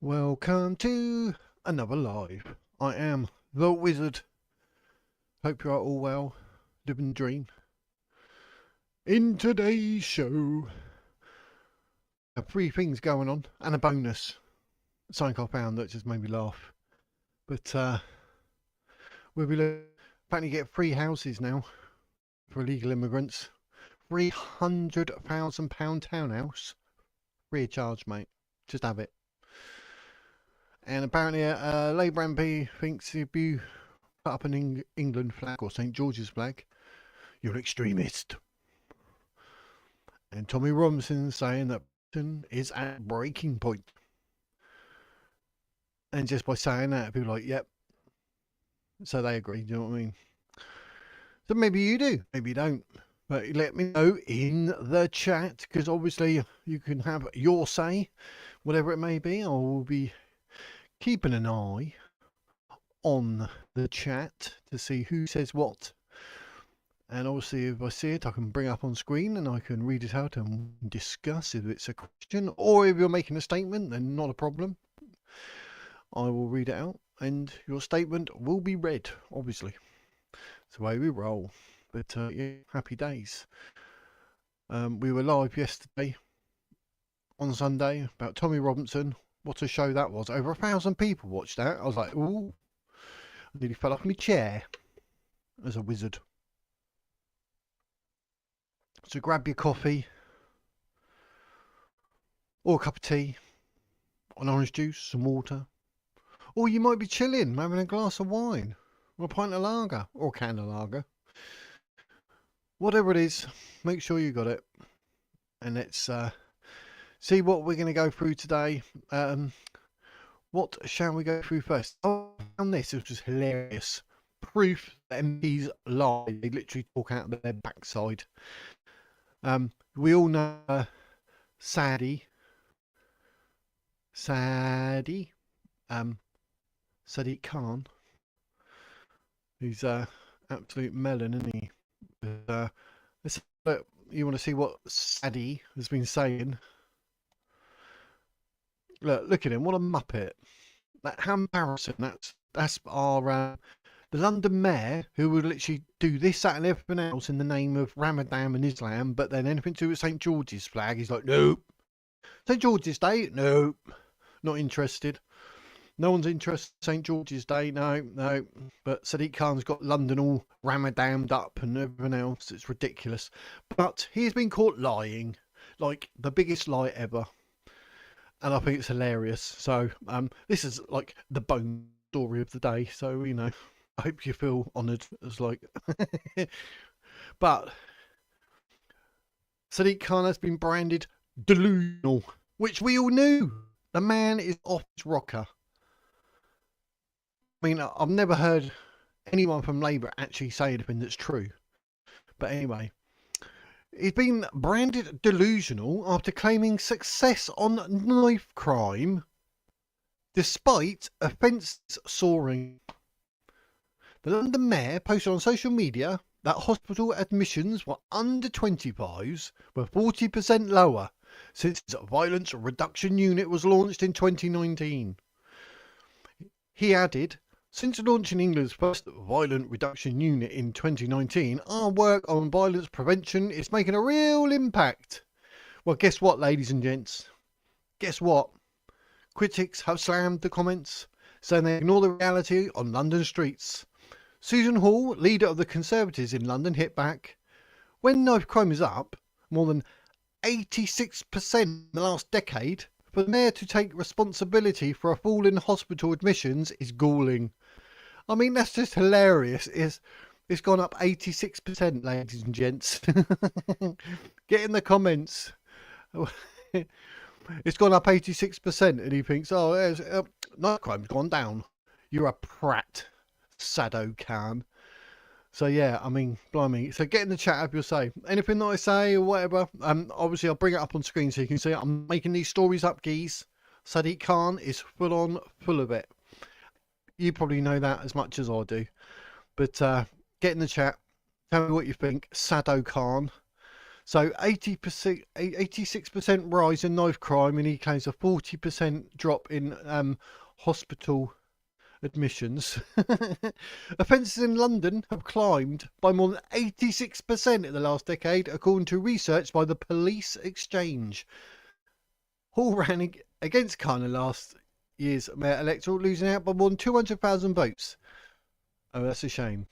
Welcome to another live. I am the Wizard. Hope you are all well, living the dream. In today's show, I have 3 things going on and a bonus. Something I found that just made me laugh. But we'll be apparently get free houses now for illegal immigrants. £300,000 townhouse, free of charge, mate. Just have it. And apparently a Labour MP thinks if you put up an England flag or St George's flag, you're an extremist. And Tommy Robinson saying that Britain is at breaking point. And just by saying that, people are like, yep. So they agree, do you know what I mean? So maybe you do, maybe you don't. But let me know in the chat, because obviously you can have your say, whatever it may be. I will be keeping an eye on the chat to see who says what. And obviously if I see it, I can bring it up on screen and I can read it out and discuss if it's a question. Or if you're making a statement, then not a problem. I will read it out and your statement will be read, obviously. It's the way we roll. But yeah, happy days. We were live yesterday on Sunday about Tommy Robinson. What a show that was. Over 1,000 people watched that. I was like, ooh. I nearly fell off my chair as a wizard. So grab your coffee or a cup of tea, an orange juice, some water. Or you might be chilling, having a glass of wine or a pint of lager or a can of lager. Whatever it is, make sure you got it. And let's see what we're going to go through today. What shall we go through first? I found this, which was hilarious. Proof that MPs lie. They literally talk out of their backside. We all know Sadiq Khan. He's absolute melon, isn't he? But, you want to see what Sadiq has been saying? Look at him, what a muppet. How embarrassing. That's our the London mayor, who would literally do this, that and everything else in the name of Ramadan and Islam, but then anything to do with St George's flag, he's like, nope. St George's Day? Nope. Not interested. No one's interested in St George's Day, no. But Sadiq Khan's got London all Ramadaned up and everything else. It's ridiculous. But he's been caught lying, like the biggest lie ever. And I think it's hilarious. So this is like the bone story of the day. So, you know, I hope you feel honoured as like. But Sadiq Khan has been branded delusional, which we all knew. The man is off his rocker. I mean, I've never heard anyone from Labour actually say anything that's true. But anyway. He's been branded delusional after claiming success on knife crime despite offences soaring. The London mayor posted on social media that hospital admissions were under 25s were 40% lower since its violence reduction unit was launched in 2019. He added, since launching England's first violent reduction unit in 2019, our work on violence prevention is making a real impact. Well, guess what, ladies and gents? Guess what? Critics have slammed the comments, saying they ignore the reality on London streets. Susan Hall, leader of the Conservatives in London, hit back. When knife crime is up more than 86% in the last decade, for the mayor to take responsibility for a fall in hospital admissions is galling. I mean, that's just hilarious. It's gone up 86%, ladies and gents. Get in the comments. It's gone up 86%, and he thinks, oh, knife crime's gone down. You're a prat, Sado Khan. So yeah, I mean, blimey. So get in the chat if you'll say anything that I say or whatever. Obviously I'll bring it up on screen so you can see it. I'm making these stories up, geez. Sadiq Khan is full of it. You probably know that as much as I do. But get in the chat. Tell me what you think. Sado Khan. So 80%, 86% rise in knife crime, and he claims a 40% drop in hospital admissions. Offences in London have climbed by more than 86% in the last decade, according to research by the Police Exchange. Hall ran against Khan in last year's mayor electoral, losing out by more than 200,000 votes. Oh, that's a shame.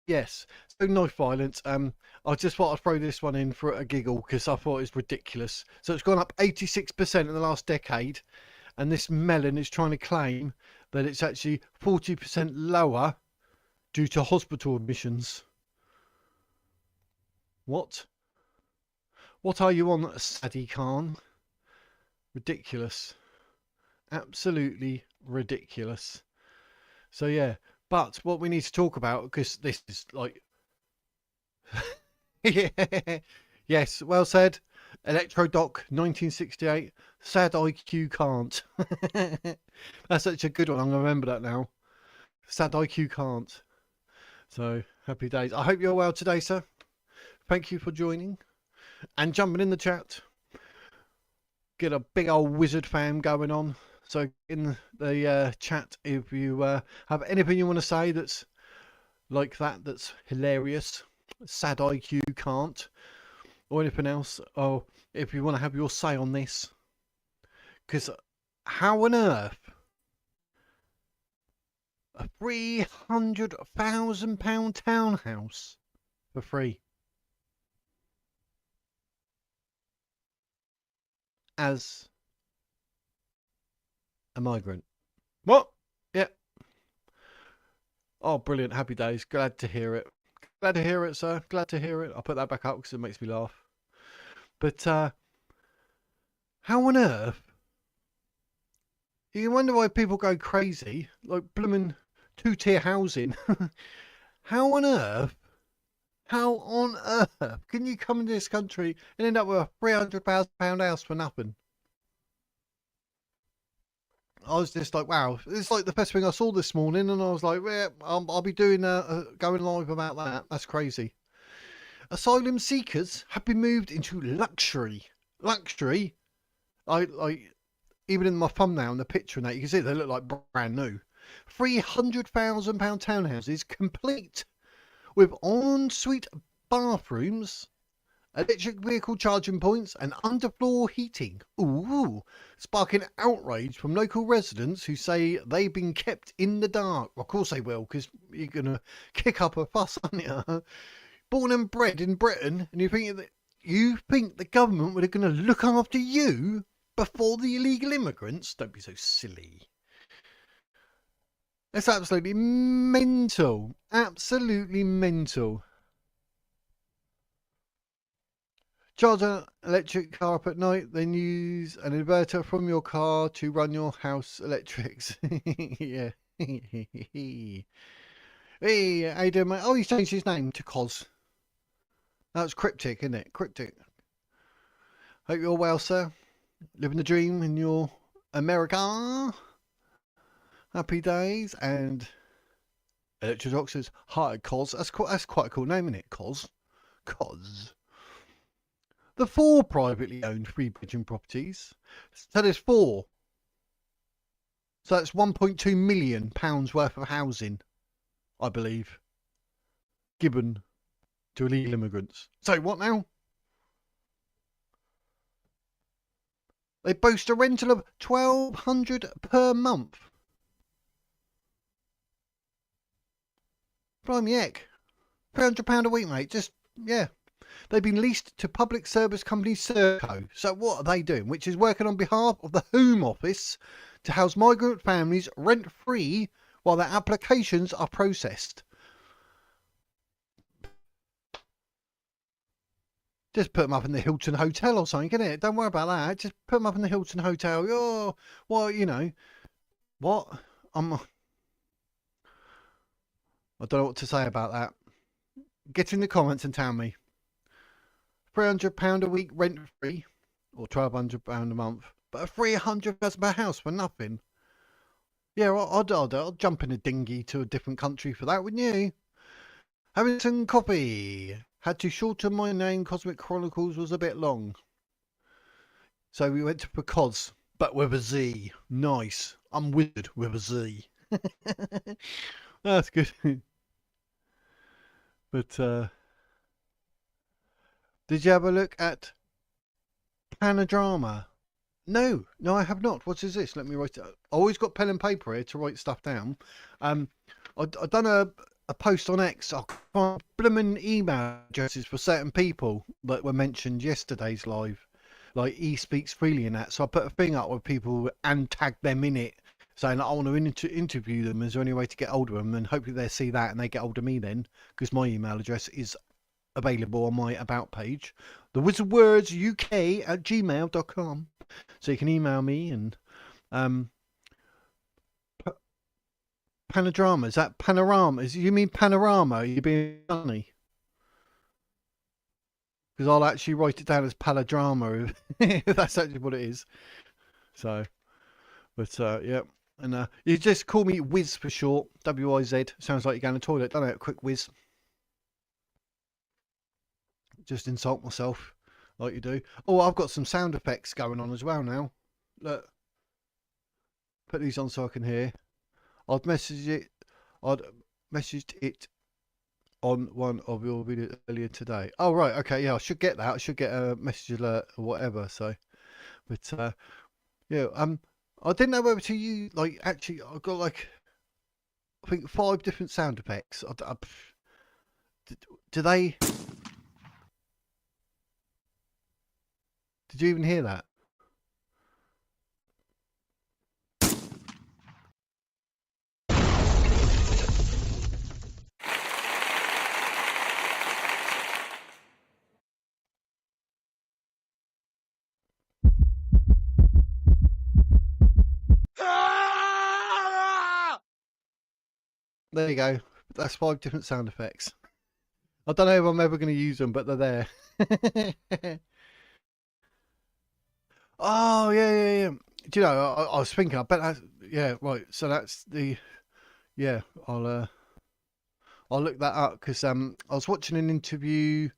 Yes, so knife violence. I just thought I'd throw this one in for a giggle because I thought it was ridiculous. So it's gone up 86% in the last decade, and this melon is trying to claim that it's actually 40% lower due to hospital admissions. What? What are you on, Sadie Khan? Ridiculous. Absolutely ridiculous. So yeah, but what we need to talk about, because this is like yeah. Yes, well said. Electrodoc 1968. Sad IQ can't. That's such a good one. I'm gonna remember that now. Sad IQ can't. So happy days. I hope you're well today, sir. Thank you for joining and jumping in the chat. Get a big old wizard fam going on. So in the chat, if you have anything you want to say that's like that, that's hilarious, sad IQ can't, or anything else, or if you want to have your say on this, because how on earth a £300,000 townhouse for free as a migrant? What? Yeah. Oh, brilliant. Happy days. Glad to hear it. Glad to hear it, sir. Glad to hear it. I'll put that back up because it makes me laugh. But how on earth? You wonder why people go crazy, like blooming two-tier housing. How on earth? How on earth can you come into this country and end up with a £300,000 house for nothing? I was just like, wow, it's like the first thing I saw this morning, and I was like, yeah, I'll be doing going live about that. That's crazy. Asylum seekers have been moved into luxury. Luxury. Even in my thumbnail and the picture and that, you can see they look like brand new. £300,000 townhouses complete with ensuite bathrooms, electric vehicle charging points, and underfloor heating. Ooh, sparking outrage from local residents who say they've been kept in the dark. Of course they will, because you're going to kick up a fuss, aren't you? Born and bred in Britain, and you think the government were going to look after you before the illegal immigrants? Don't be so silly. It's absolutely mental. Absolutely mental. Charge an electric car up at night, then use an inverter from your car to run your house electrics. Yeah. Hey, how you doing, mate? Oh, he's changed his name to Cos. That's cryptic, isn't it? Cryptic. Hope you're well, sir. Living the dream in your America. Happy days. And Electrodoc says, hi, Cos. That's quite a cool name, isn't it? Cos. The 4 privately owned 3-bedroom properties. So there's 4. So that's £1.2 million worth of housing, I believe, given to illegal immigrants. So what now? They boast a rental of £1,200 per month. Blimey heck. £300 a week, mate. Just, yeah. They've been leased to public service company Serco. So what are they doing? Which is working on behalf of the Home Office to house migrant families rent-free while their applications are processed. Just put them up in the Hilton Hotel or something, innit? Don't worry about that. Just put them up in the Hilton Hotel. Oh, well, you know. What? I don't know what to say about that. Get in the comments and tell me. £300 a week rent free, or £1,200 a month, but a £300 per house for nothing. Yeah, I'd jump in a dinghy to a different country for that, wouldn't you? Having some coffee. Had to shorten my name. Cosmic Chronicles was a bit long. So we went to because, but with a Z. Nice. I'm wizard with a Z. That's good. But did you have a look at Panodrama? No, I have not. What is this? Let me write it. I always got pen and paper here to write stuff down. I done a post on X. I find blooming email addresses for certain people that were mentioned yesterday's live, like he speaks freely in that. So I put a thing up with people and tagged them in it, saying I want to interview them. Is there any way to get hold of them? And hopefully they see that and they get hold of me then, because my email address is available on my about page, thewizardwordsuk@gmail.com. So you can email me. And Panodrama, is that panorama? You mean panorama? Are you being funny? Because I'll actually write it down as paladrama if that's actually what it is. So, but yeah. And you just call me Wiz for short. W-I-Z. Sounds like you're going to the toilet, don't it? Quick whiz. Just insult myself like you do. Oh, I've got some sound effects going on as well now. Look. Put these on so I can hear. I'd messaged it on one of your videos earlier today. Oh, right. Okay. Yeah, I should get that. I should get a message alert or whatever. So, but, yeah, I didn't know whether to use, like, actually, I've got, like, I think 5 different sound effects. Do they... Did you even hear that? There you go. That's 5 different sound effects. I don't know if I'm ever going to use them, but they're there. Oh, yeah. Do you know, I was thinking, I bet that's, yeah, right. So that's the, yeah, I'll look that up because I was watching an interview,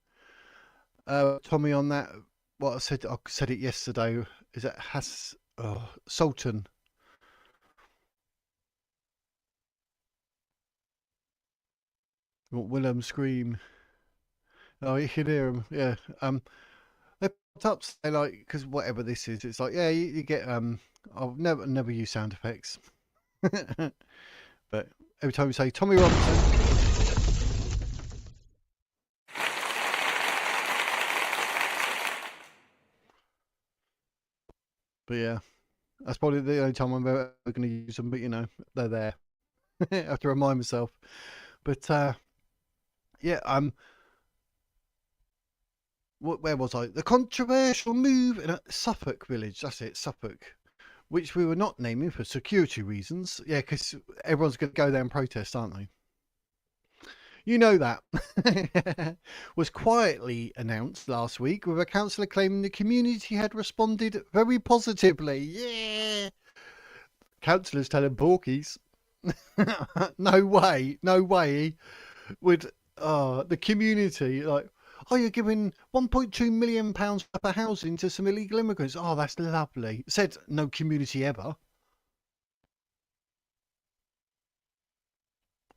Tommy, on that. What I said it yesterday. Is it Sultan? Willem scream. Oh, you can hear him. Yeah. They popped up, say, like, because whatever this is, it's like, yeah, you get I've never used sound effects, but every time we say Tommy Robinson. But yeah, that's probably the only time I'm ever going to use them. But you know, they're there. I have to remind myself. But yeah, where was I? The controversial move in a Suffolk village. That's it, Suffolk, which we were not naming for security reasons. Yeah, because everyone's going to go there and protest, aren't they? You know that. Was quietly announced last week, with a councillor claiming the community had responded very positively. Yeah. Councillors telling porkies. No way would the community, like, oh, you're giving £1.2 million for housing to some illegal immigrants. Oh, that's lovely. Said no community ever.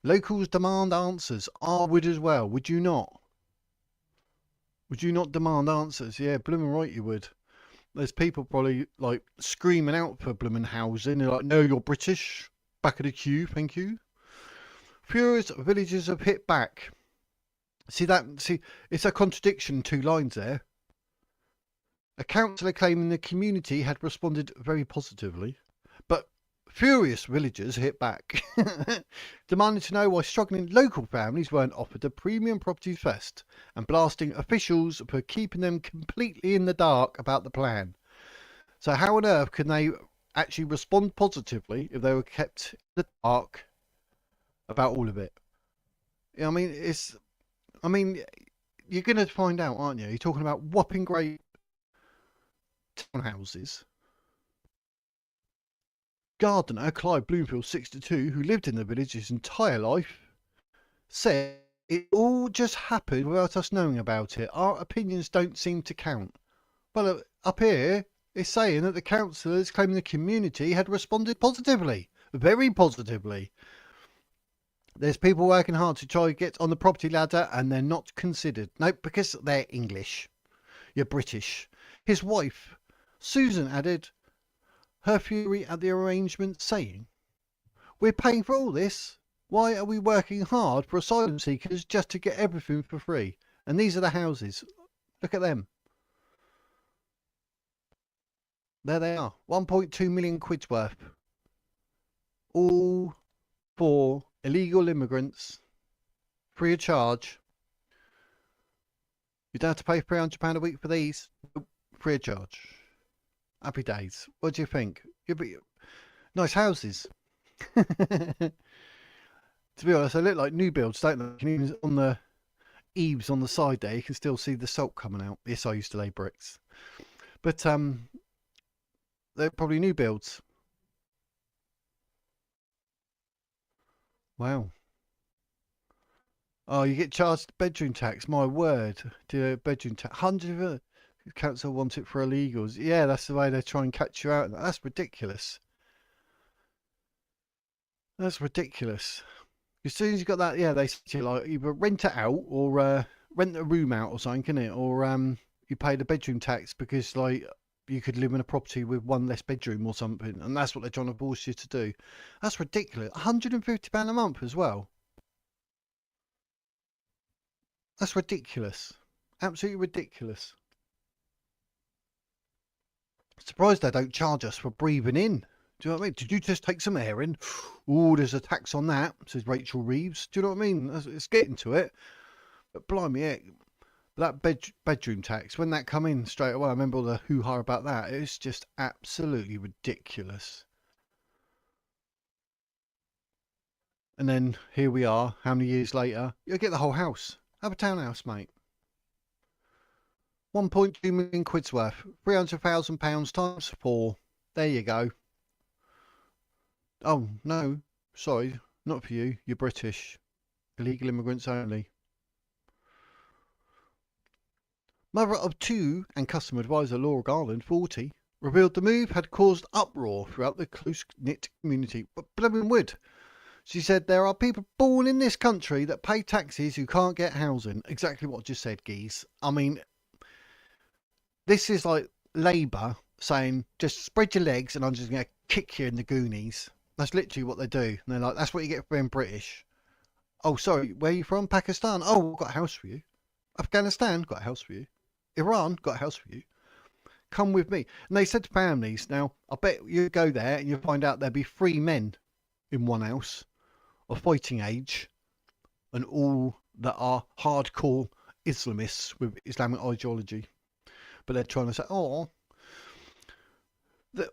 Locals demand answers. I would as well. Would you not? Would you not demand answers? Yeah, blooming right you would. There's people probably like screaming out for blooming housing. They're like, no, you're British. Back of the queue, thank you. Furious villagers have hit back. See, it's a contradiction, 2 lines there. A councillor claiming the community had responded very positively, but furious villagers hit back, demanding to know why struggling local families weren't offered a premium properties first, and blasting officials for keeping them completely in the dark about the plan. So how on earth can they actually respond positively if they were kept in the dark about all of it? I mean, you're going to find out, aren't you? You're talking about whopping great townhouses. Gardener Clive Bloomfield, 62, who lived in the village his entire life, said It all just happened without us knowing about it. Our opinions don't seem to count. Well, up here, it's saying that the councillors claiming the community had responded positively. Very positively. There's people working hard to try to get on the property ladder and they're not considered. Nope, because they're English. You're British. His wife, Susan, added her fury at the arrangement, saying, "We're paying for all this. Why are we working hard for asylum seekers just to get everything for free? And these are the houses. Look at them. There they are. 1.2 million quid's worth. All for illegal immigrants. Free of charge. You don't have to pay £300 a week for these. Free of charge. Happy days. What do you think? Nice houses." To be honest, they look like new builds, don't they? Even on the eaves on the side there, you can still see the salt coming out. Yes, I used to lay bricks. But they're probably new builds. Wow. Oh, you get charged bedroom tax. My word. Bedroom tax. 100 council want it for illegals. Yeah, that's the way they try and catch you out. That's ridiculous. That's ridiculous. As soon as you got that, yeah, they say like either rent it out or rent a room out or something, can it? Or you pay the bedroom tax because like you could live in a property with one less bedroom or something, and that's what they're trying to force you to do. That's ridiculous. £150 a month as well. That's ridiculous. Absolutely ridiculous. Surprised they don't charge us for breathing in. Do you know what I mean? Did you just take some air in? Oh, there's a tax on that, says Rachel Reeves. Do you know what I mean? It's getting to it. But blimey, heck, that bedroom tax, when that come in straight away, I remember all the hoo-ha about that. It's just absolutely ridiculous. And then here we are, how many years later? You get the whole house. Have a townhouse, mate. 1.2 million quid's worth. £300,000 times 4. There you go. Oh, no. Sorry. Not for you. You're British. Illegal immigrants only. Mother of 2 and customer advisor Laura Garland, 40, revealed the move had caused uproar throughout the close-knit community. But blooming wood. She said there are people born in this country that pay taxes who can't get housing. Exactly what I just said, geez. I mean, this is like Labour saying, just spread your legs and I'm just going to kick you in the Goonies. That's literally what they do. And they're like, that's what you get for being British. Oh, sorry, where are you from? Pakistan. Oh, I've got a house for you. Afghanistan, got a house for you. Iran, got a house for you. Come with me. And they said to families, now, I bet you go there and you'll find out there'll be 3 men in one house of fighting age and all that are hardcore Islamists with Islamic ideology. But they're trying to say, oh.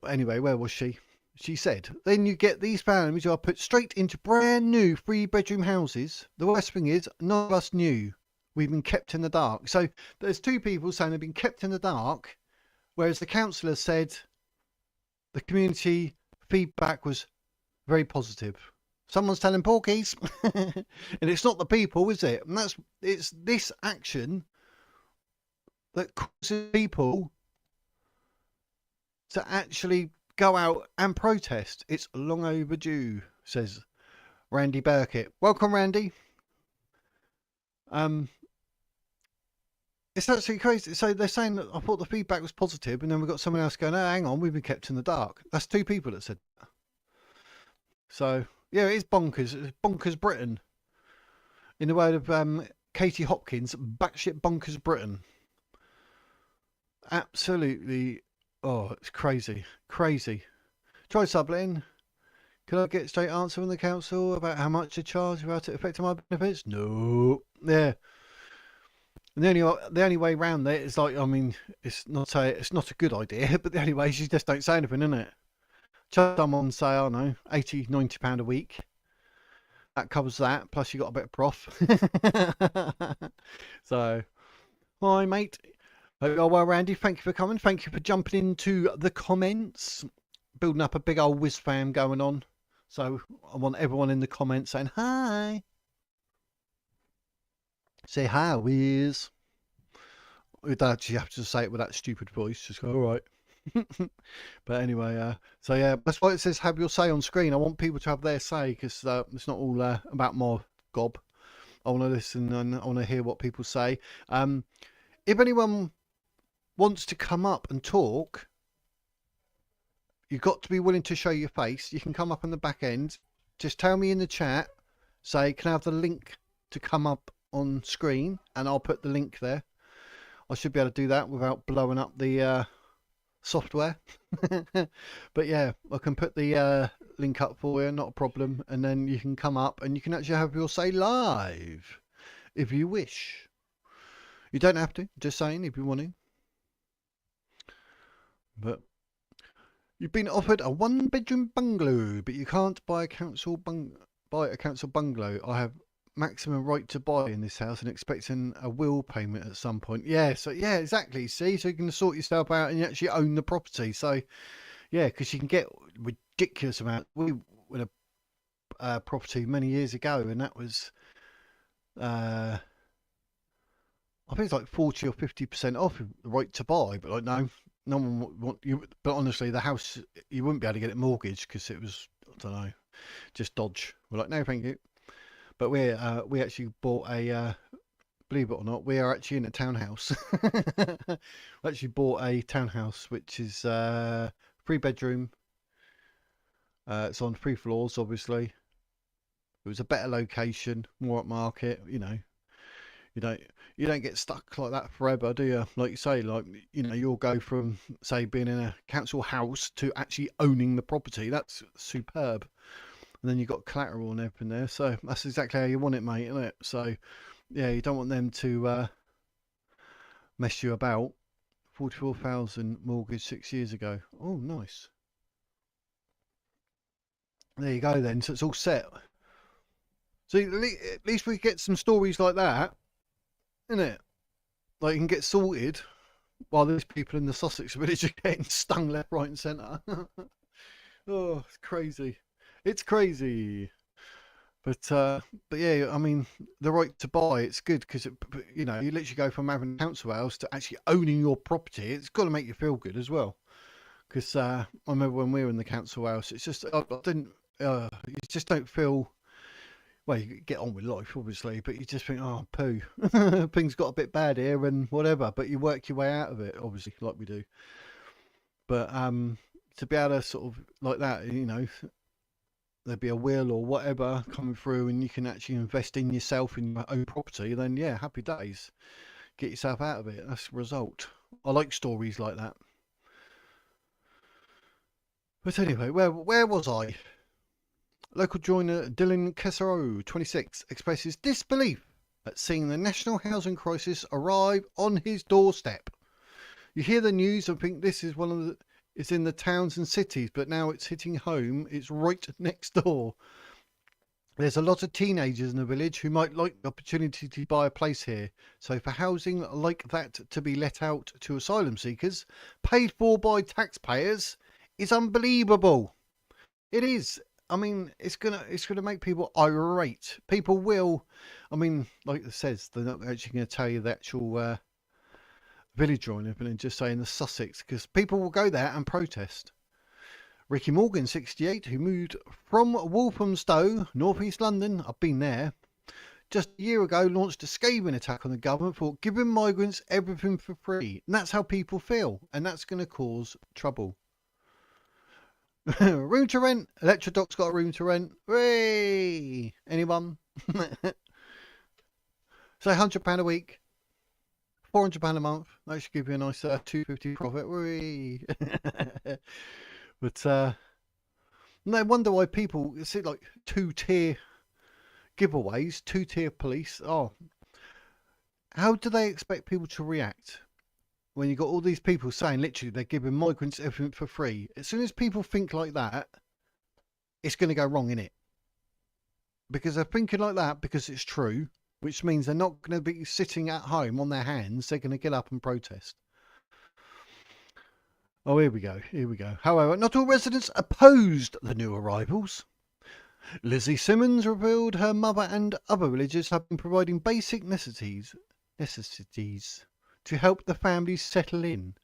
Anyway, where was she? She said, then you get these families who are put straight into brand new 3-bedroom houses. The worst thing is, none of us knew. We've been kept in the dark. So there's 2 people saying they've been kept in the dark, whereas the councillor said the community feedback was very positive. Someone's telling porkies. And it's not the people, is it? And it's this action that causes people to actually go out and protest. It's long overdue, says Randy Burkett. Welcome, Randy. It's absolutely crazy. So they're saying that I thought the feedback was positive, and then we've got someone else going, oh, hang on, we've been kept in the dark. That's 2 people that said that. So, yeah, it is bonkers. It's bonkers Britain. In the word of Katie Hopkins, batshit bonkers Britain. Absolutely. Oh, it's crazy. Crazy. Try subletting. Could I get a straight answer from the council about how much to charge without it affecting my benefits? No. Yeah. And the only way around that is like, I mean, it's not a good idea, but the only way is you just don't say anything, isn't it? Charge someone, say, I don't know, £80, £90 a week. That covers that, plus you got a bit of prof. So, hi mate. Hope you're well, Randy. Thank you for coming. Thank you for jumping into the comments. Building up a big old whiz fam going on. So I want everyone in the comments saying hi. Say how is. You don't actually have to say it with that stupid voice. Just go, all right. But anyway, so yeah, that's why it says have your say on screen. I want people to have their say because it's not all about my gob. I want to listen and I want to hear what people say. If anyone wants to come up and talk, you've got to be willing to show your face. You can come up on the back end. Just tell me in the chat, say, can I have the link to come up on screen? And I'll put the link there. I should be able to do that without blowing up the software. But yeah, I can put the link up for you, not a problem. And then you can come up and you can actually have your say live if you wish. You don't have to, just saying if you want to. But you've been offered a 1-bedroom bungalow, but you can't buy a council bungalow. I have maximum right to buy in this house and expecting a will payment at some point. Yeah, so yeah, exactly. See, so you can sort yourself out and you actually own the property. So yeah, because you can get ridiculous amount. We with a property many years ago, and that was I think it's like 40 or 50% off the right to buy. But like no one would want you. But honestly, the house you wouldn't be able to get it mortgaged because it was, I don't know, just dodge. We're like, no, thank you. But we actually bought a believe it or not, we are actually in a townhouse. We actually bought a townhouse which is 3-bedroom. It's on 3 floors, obviously. It was a better location, more at market. You know, you don't get stuck like that forever, do you? Like you say, like, you know, you'll go from, say, being in a council house to actually owning the property. That's superb. And then you've got collateral and everything there, so that's exactly how you want it, mate, isn't it? So yeah, you don't want them to mess you about. 44,000 mortgage 6 years ago. Oh, nice. There you go then. So it's all set. So at least we get some stories like that, isn't it? Like you can get sorted while those people in the Sussex village are getting stung left, right, and centre. Oh, it's crazy. It's crazy. But yeah, I mean, the right to buy, it's good because, you know, you literally go from having a council house to actually owning your property. It's got to make you feel good as well. Because I remember when we were in the council house, it's just, I didn't, you just don't feel, well, you get on with life, obviously, but you just think, oh, poo, things got a bit bad here and whatever, but you work your way out of it, obviously, like we do. But to be able to sort of, like that, you know, there'd be a will or whatever coming through and you can actually invest in yourself in your own property, then yeah, happy days. Get yourself out of it. That's the result. I like stories like that. But anyway, where was I? Local joiner Dylan Kessero, 26, expresses disbelief at seeing the national housing crisis arrive on his doorstep. You hear the news and think this is one of the, it's in the towns and cities, but now it's hitting home. It's right next door. There's a lot of teenagers in the village who might like the opportunity to buy a place here. So for housing like that to be let out to asylum seekers, paid for by taxpayers, is unbelievable. It is. I mean, it's gonna make people irate. People will. I mean, like it says, they're not actually going to tell you the actual village or anything and just saying the Sussex, because people will go there and protest. Ricky Morgan, 68, who moved from Walthamstow, North East London, I've been there, just a year ago, launched a scathing attack on the government for giving migrants everything for free. And that's how people feel, and that's going to cause trouble. Room to rent. Electrodoc's got a room to rent. Hooray! Anyone? So £100 a week. £400 a month. That should give you a nice £250 profit. Whee! But no wonder why people see like 2-tier giveaways, 2-tier police. Oh, how do they expect people to react when you got all these people saying literally they're giving migrants everything for free? As soon as people think like that, it's going to go wrong, innit? Because they're thinking like that because it's true, which means they're not going to be sitting at home on their hands. They're going to get up and protest. Oh, here we go. Here we go. However, not all residents opposed the new arrivals. Lizzie Simmons revealed her mother and other villagers have been providing basic necessities to help the families settle in.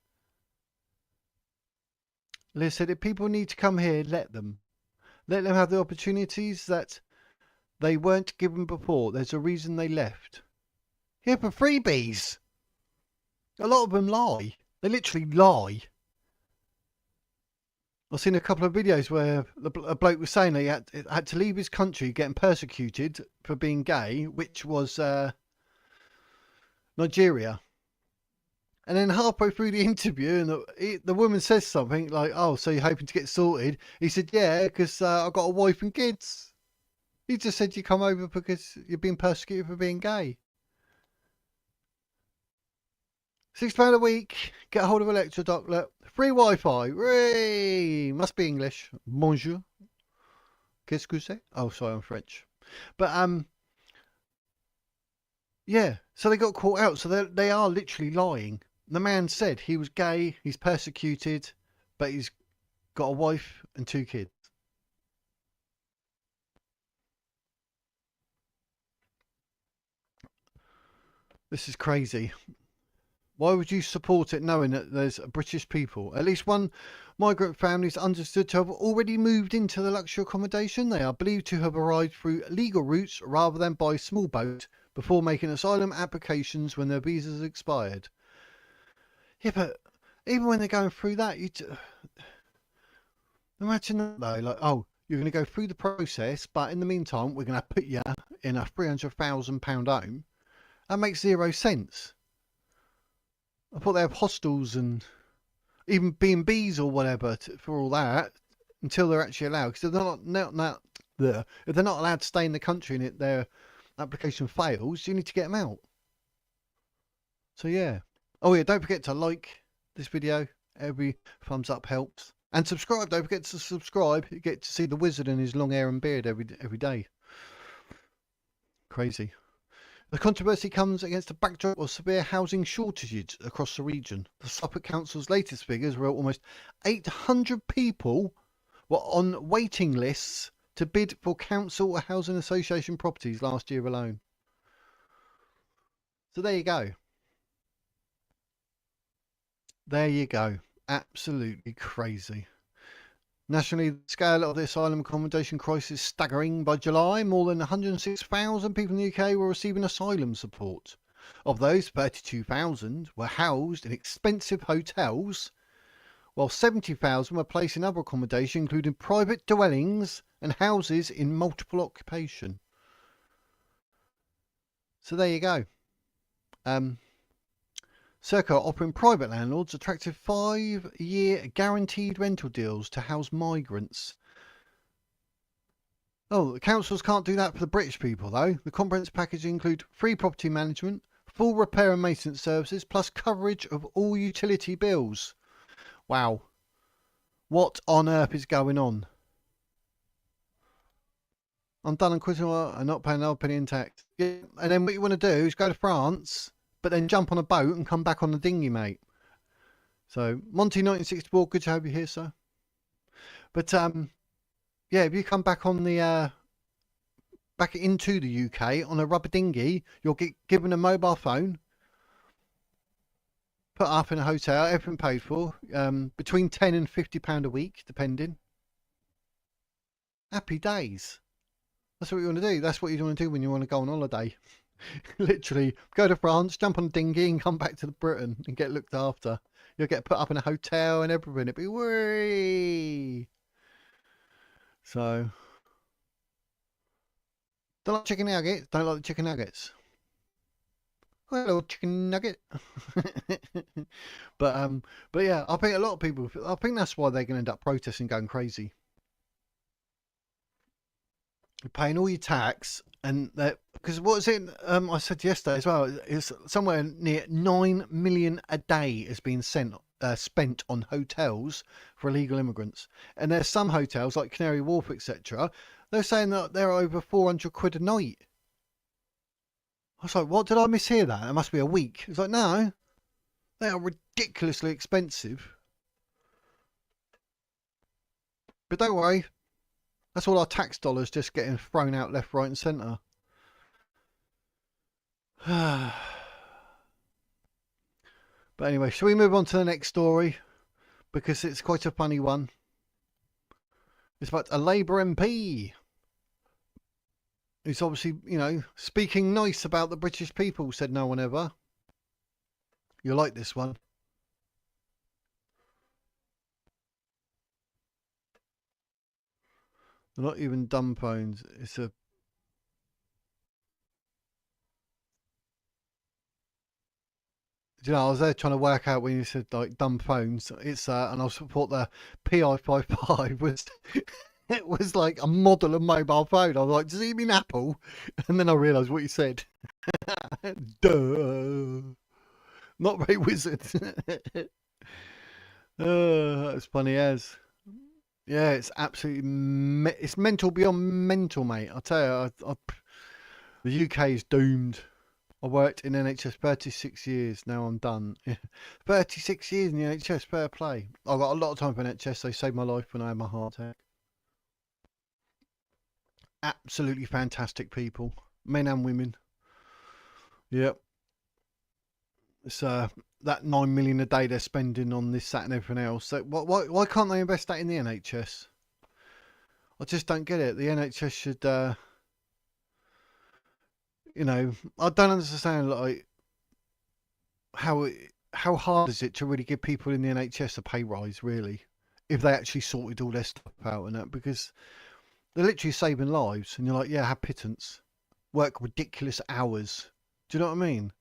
Liz said, if people need to come here, let them. Let them have the opportunities that they weren't given before. There's a reason they left. Yeah, for freebies. A lot of them lie. They literally lie. I've seen a couple of videos where a bloke was saying he had to leave his country getting persecuted for being gay, which was Nigeria. And then halfway through the interview, and the woman says something like, oh, so you're hoping to get sorted? He said, yeah, because I've got a wife and kids. He just said you come over because you're being persecuted for being gay. £6 a week, get a hold of a lecture doc, free Wi-Fi, Whee! Must be English. Bonjour. Qu'est-ce que c'est? Oh, sorry, I'm French. But, yeah, so they got caught out, so they are literally lying. The man said he was gay, he's persecuted, but he's got a wife and 2 kids. This is crazy. Why would you support it knowing that there's British people? At least one migrant family is understood to have already moved into the luxury accommodation. They are believed to have arrived through legal routes rather than by small boat before making asylum applications when their visas expired. Yeah, but even when they're going through that, imagine that though, like, oh, you're going to go through the process, but in the meantime, we're going to put you in a £300,000 home. That makes 0 sense. I thought they have hostels and even B&Bs or whatever for all that until they're actually allowed. Because if they're not allowed to stay in the country and their application fails, you need to get them out. So yeah. Oh yeah, don't forget to like this video. Every thumbs up helps. And subscribe. Don't forget to subscribe. You get to see the wizard and his long hair and beard every day. Crazy. The controversy comes against a backdrop of severe housing shortages across the region. The Suffolk Council's latest figures were almost 800 people were on waiting lists to bid for council or housing association properties last year alone. So there you go. There you go. Absolutely crazy. Nationally, the scale of the asylum accommodation crisis is staggering. By July, more than 106,000 people in the UK were receiving asylum support. Of those, 32,000 were housed in expensive hotels, while 70,000 were placed in other accommodation, including private dwellings and houses in multiple occupation. So there you go. Circa offering private landlords attractive 5-year guaranteed rental deals to house migrants. Oh, the councils can't do that for the British people though. The comprehensive package include free property management, full repair and maintenance services, plus coverage of all utility bills. Wow. What on earth is going on? I'm done and quitting. I'm not paying another penny in tax. Yeah, and then what you want to do is go to France, but then jump on a boat and come back on the dinghy, mate. So, Monty 1964, good to have you here, sir. But, yeah, if you come back on the, back into the UK on a rubber dinghy, you'll get given a mobile phone, put up in a hotel, everything paid for, between £10 and £50 a week, depending. Happy days. That's what you want to do. That's what you want to do when you want to go on holiday. Literally, go to France, jump on a dinghy and come back to Britain and get looked after. You'll get put up in a hotel and everything. It'll be whee. So, don't like chicken nuggets? Don't like the chicken nuggets? Hello, chicken nugget. But yeah, I think a lot of people, I think that's why they're going to end up protesting, going crazy. You're paying all your tax, and that, because what is it? I said yesterday as well. It's somewhere near 9 million a day has been spent on hotels for illegal immigrants, and there's some hotels like Canary Wharf, etc. They're saying that they're over 400 quid a night. I was like, what did I mishear that? It must be a week. It's like, no, they are ridiculously expensive. But don't worry, That's all our tax dollars just getting thrown out left, right, and centre. But anyway, shall we move on to the next story? Because it's quite a funny one. It's about a Labour MP who's obviously, speaking nice about the British people, said no one ever. You'll like this one. They're not even dumb phones. It's a... I was there trying to work out when you said like dumb phones. It's and I thought the PI55 was it was like a model of mobile phone. I was like, does he mean Apple? And then I realised what you said. Duh. Not very wizard. That's funny as. Yeah, it's absolutely it's mental beyond mental, mate. I tell you, the UK is doomed. I worked in NHS 36 years. Now I'm done. 36 years in the NHS. Fair play. I've got a lot of time for NHS. They saved my life when I had my heart attack. Absolutely fantastic people, men and women. Yep. It's that 9 million a day they're spending on this, that, and everything else. So why can't they invest that in the NHS? I just don't get it. The NHS should, I don't understand like how hard is it to really give people in the NHS a pay rise, really, if they actually sorted all their stuff out and that, because they're literally saving lives, and you're like, yeah, have pittance, work ridiculous hours. Do you know what I mean?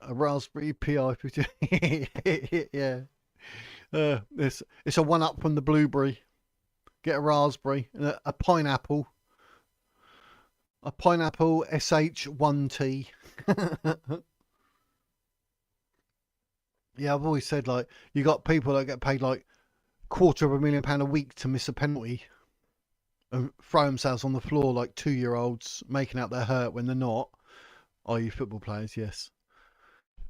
A Raspberry Pi 50. Yeah. It's a one up from the blueberry. Get a raspberry and a pineapple. A pineapple SH1T. Yeah, I've always said like you got people that get paid like £250,000 a week to miss a penalty and throw themselves on the floor like 2-year-olds making out they're hurt when they're not. i.e. football players, yes.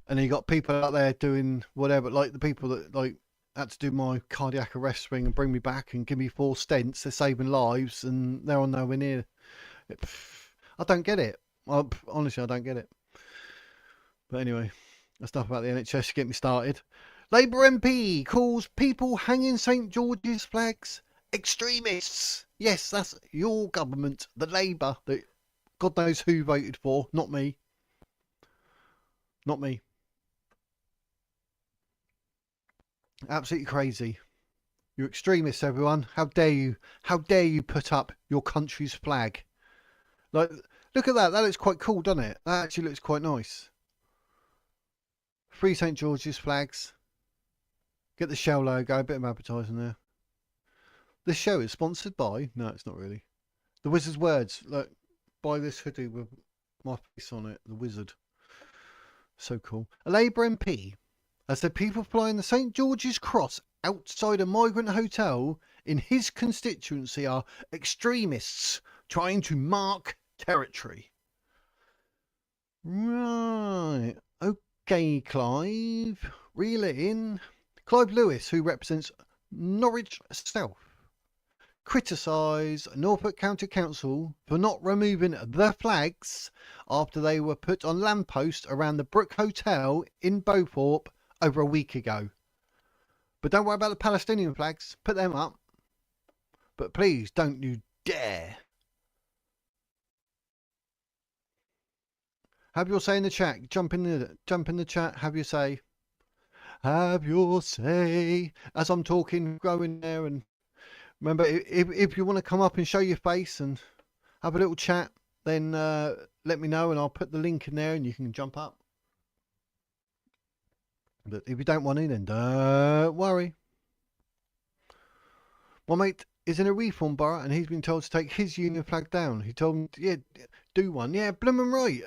And then you got people out there doing whatever, like the people that like had to do my cardiac arrest thing and bring me back and give me 4 stents. They're saving lives and they're on nowhere near. I don't get it. Honestly, I don't get it. But anyway, that's enough about the NHS to get me started. Labour MP calls people hanging St George's flags extremists. Yes, that's your government, the Labour that God knows who voted for, not me. Not me. Absolutely crazy. You're extremists, everyone. How dare you? How dare you put up your country's flag? Like, look at that. That looks quite cool, doesn't it? That actually looks quite nice. 3 St George's flags. Get the Shell logo, a bit of advertising there. This show is sponsored by... No, it's not really. The Wizard's Words. Look, buy this hoodie with my face on it. The Wizard. So cool. A Labour MP as the people flying the St George's Cross outside a migrant hotel in his constituency are extremists trying to mark territory. Right. Okay, Clive. Reel it in. Clive Lewis, who represents Norwich South, criticised Norfolk County Council for not removing the flags after they were put on lampposts around the Brook Hotel in Bowthorpe over a week ago. But don't worry about the Palestinian flags. Put them up. But please don't you dare. Have your say in the chat. Jump in the chat. Have your say. Have your say. As I'm talking, go in there and remember, if you want to come up and show your face and have a little chat, then let me know and I'll put the link in there and you can jump up. But if you don't want to, then don't worry. My mate is in a reform borough and he's been told to take his union flag down. He told him, yeah, do one. Yeah, bloomin' right.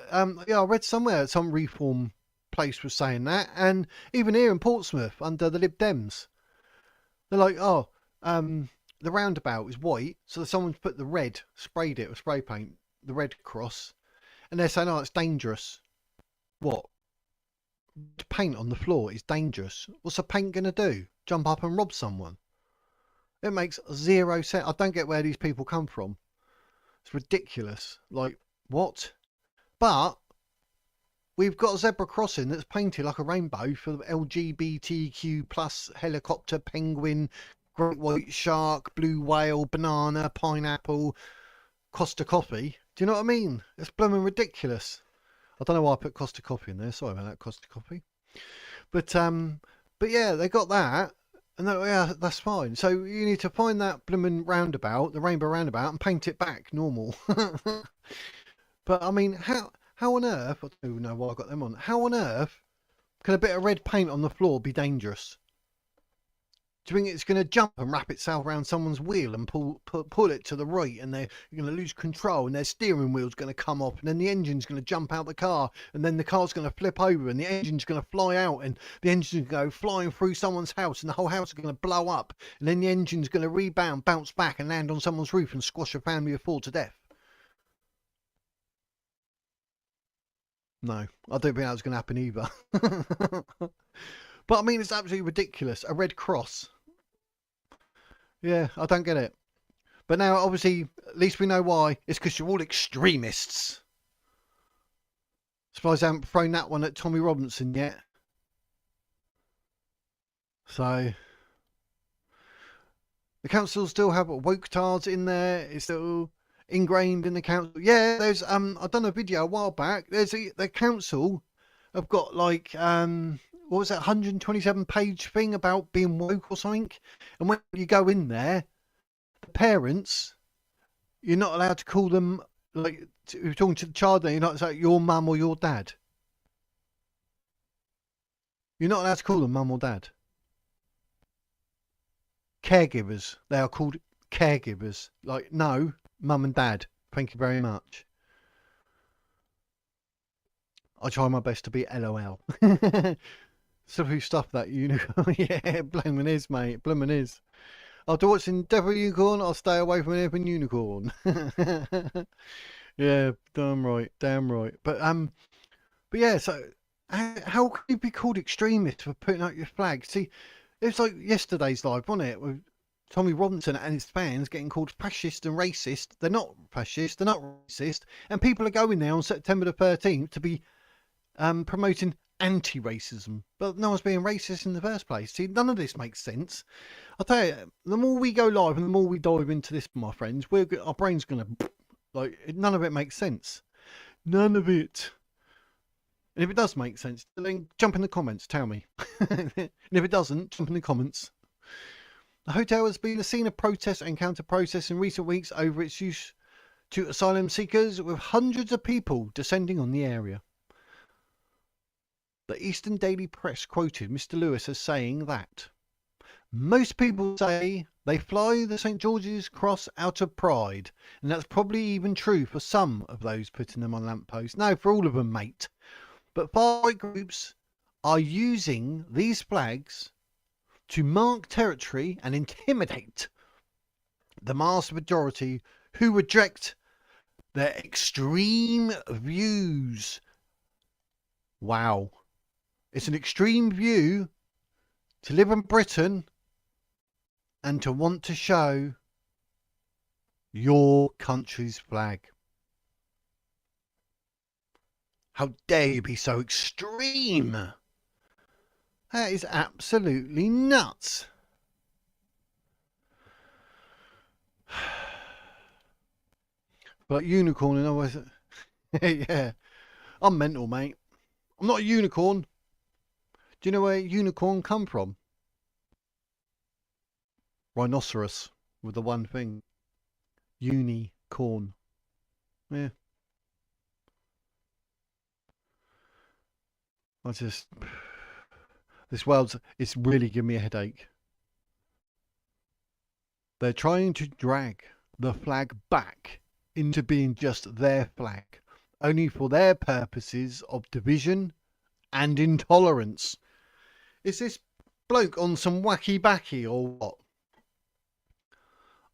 Yeah, I read somewhere some reform place was saying that. And even here in Portsmouth, under the Lib Dems, they're like, oh, the roundabout is white, so someone's put the red, sprayed it with spray paint, the red cross, and they're saying, oh, it's dangerous. What? Paint on the floor is dangerous. What's the paint going to do? Jump up and rob someone? It makes zero sense. I don't get where these people come from. It's ridiculous. Like, what? But we've got a zebra crossing that's painted like a rainbow for the LGBTQ plus helicopter, penguin, great white shark, blue whale, banana, pineapple, Costa coffee. Do you know what I mean? It's blooming ridiculous. I don't know why I put Costa coffee in there. Sorry about that, Costa coffee. But yeah, they got that. And yeah, that's fine. So you need to find that blooming roundabout, the rainbow roundabout, and paint it back normal. But I mean, how on earth? I don't even know why I got them on. How on earth can a bit of red paint on the floor be dangerous? Do you think it's going to jump and wrap itself around someone's wheel and pull it to the right, and they're going to lose control, and their steering wheel's going to come off, and then the engine's going to jump out the car, and then the car's going to flip over, and the engine's going to fly out, and the engine's going to go flying through someone's house, and the whole house is going to blow up, and then the engine's going to rebound, bounce back, and land on someone's roof and squash a family of 4 to death? No, I don't think that was going to happen either. But I mean, it's absolutely ridiculous. A red cross. Yeah, I don't get it. But now, obviously, at least we know why. It's because you're all extremists. Suppose I haven't thrown that one at Tommy Robinson yet. So, the council still have woke tards in there. It's still ingrained in the council. Yeah, there's I've done a video a while back. The council have got like what was that 127 page thing about being woke or something, and when you go in there, the parents, you're not allowed to call them, like, you're talking to the child there, you're not like your mum or your dad. You're not allowed to call them mum or dad. Caregivers, they are called caregivers. Like, no, mum and dad, thank you very much. I try my best to be LOL. So who stuffed that unicorn? Yeah, bloomin' is, mate. Bloomin' is. After watching Devil Unicorn, I'll stay away from anything unicorn. Yeah, damn right, damn right. But yeah. So how can you be called extremist for putting out your flag? See, it's like yesterday's live, wasn't it? With Tommy Robinson and his fans getting called fascist and racist. They're not fascist. They're not racist. And people are going there on September the 13th to be promoting anti-racism, but no one's being racist in the first place. See, none of this makes sense. I'll tell you, the more we go live and the more we dive into this, my friends, our brain's gonna, like, none of it makes sense. None of it. And if it does make sense, then jump in the comments, tell me. And if it doesn't, jump in the comments. The hotel has been the scene of protests and counter-protests in recent weeks over its use to asylum seekers, with hundreds of people descending on the area. The Eastern Daily Press quoted Mr. Lewis as saying that most people say they fly the St. George's Cross out of pride, and that's probably even true for some of those putting them on lampposts. No, for all of them, mate. But far-right groups are using these flags to mark territory and intimidate the vast majority who reject their extreme views. Wow. It's an extreme view to live in Britain and to want to show your country's flag. How dare you be so extreme? That is absolutely nuts. But unicorn and always, yeah, I'm mental, mate. I'm not a unicorn. Do you know where unicorn come from? Rhinoceros with the one thing. Unicorn. Yeah. This world's, it's really giving me a headache. They're trying to drag the flag back into being just their flag, only for their purposes of division and intolerance. Is this bloke on some wacky backy or what?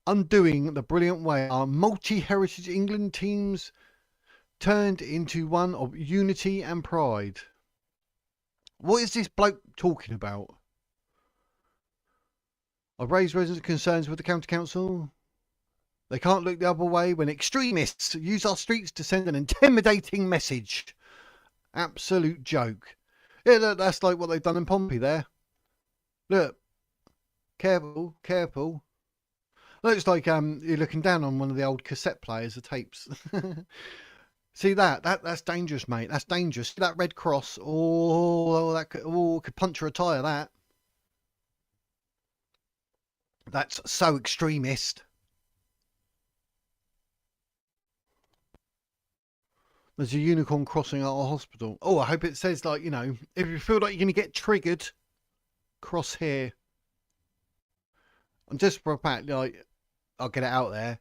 Undoing the brilliant way our multi-heritage England teams turned into one of unity and pride. What is this bloke talking about? I've raised resident concerns with the county council. They can't look the other way when extremists use our streets to send an intimidating message. Absolute joke. Yeah, look, that's like what they've done in Pompey there. Look, careful, careful. Looks like you're looking down on one of the old cassette players, the tapes. See that's dangerous, mate. That's dangerous. See that red cross? Oh, that could puncture a tyre. That's so extremist. There's a unicorn crossing our hospital. Oh, I hope it says, like, you know, if you feel like you're going to get triggered, cross here. And just for a fact, like, I'll get it out there.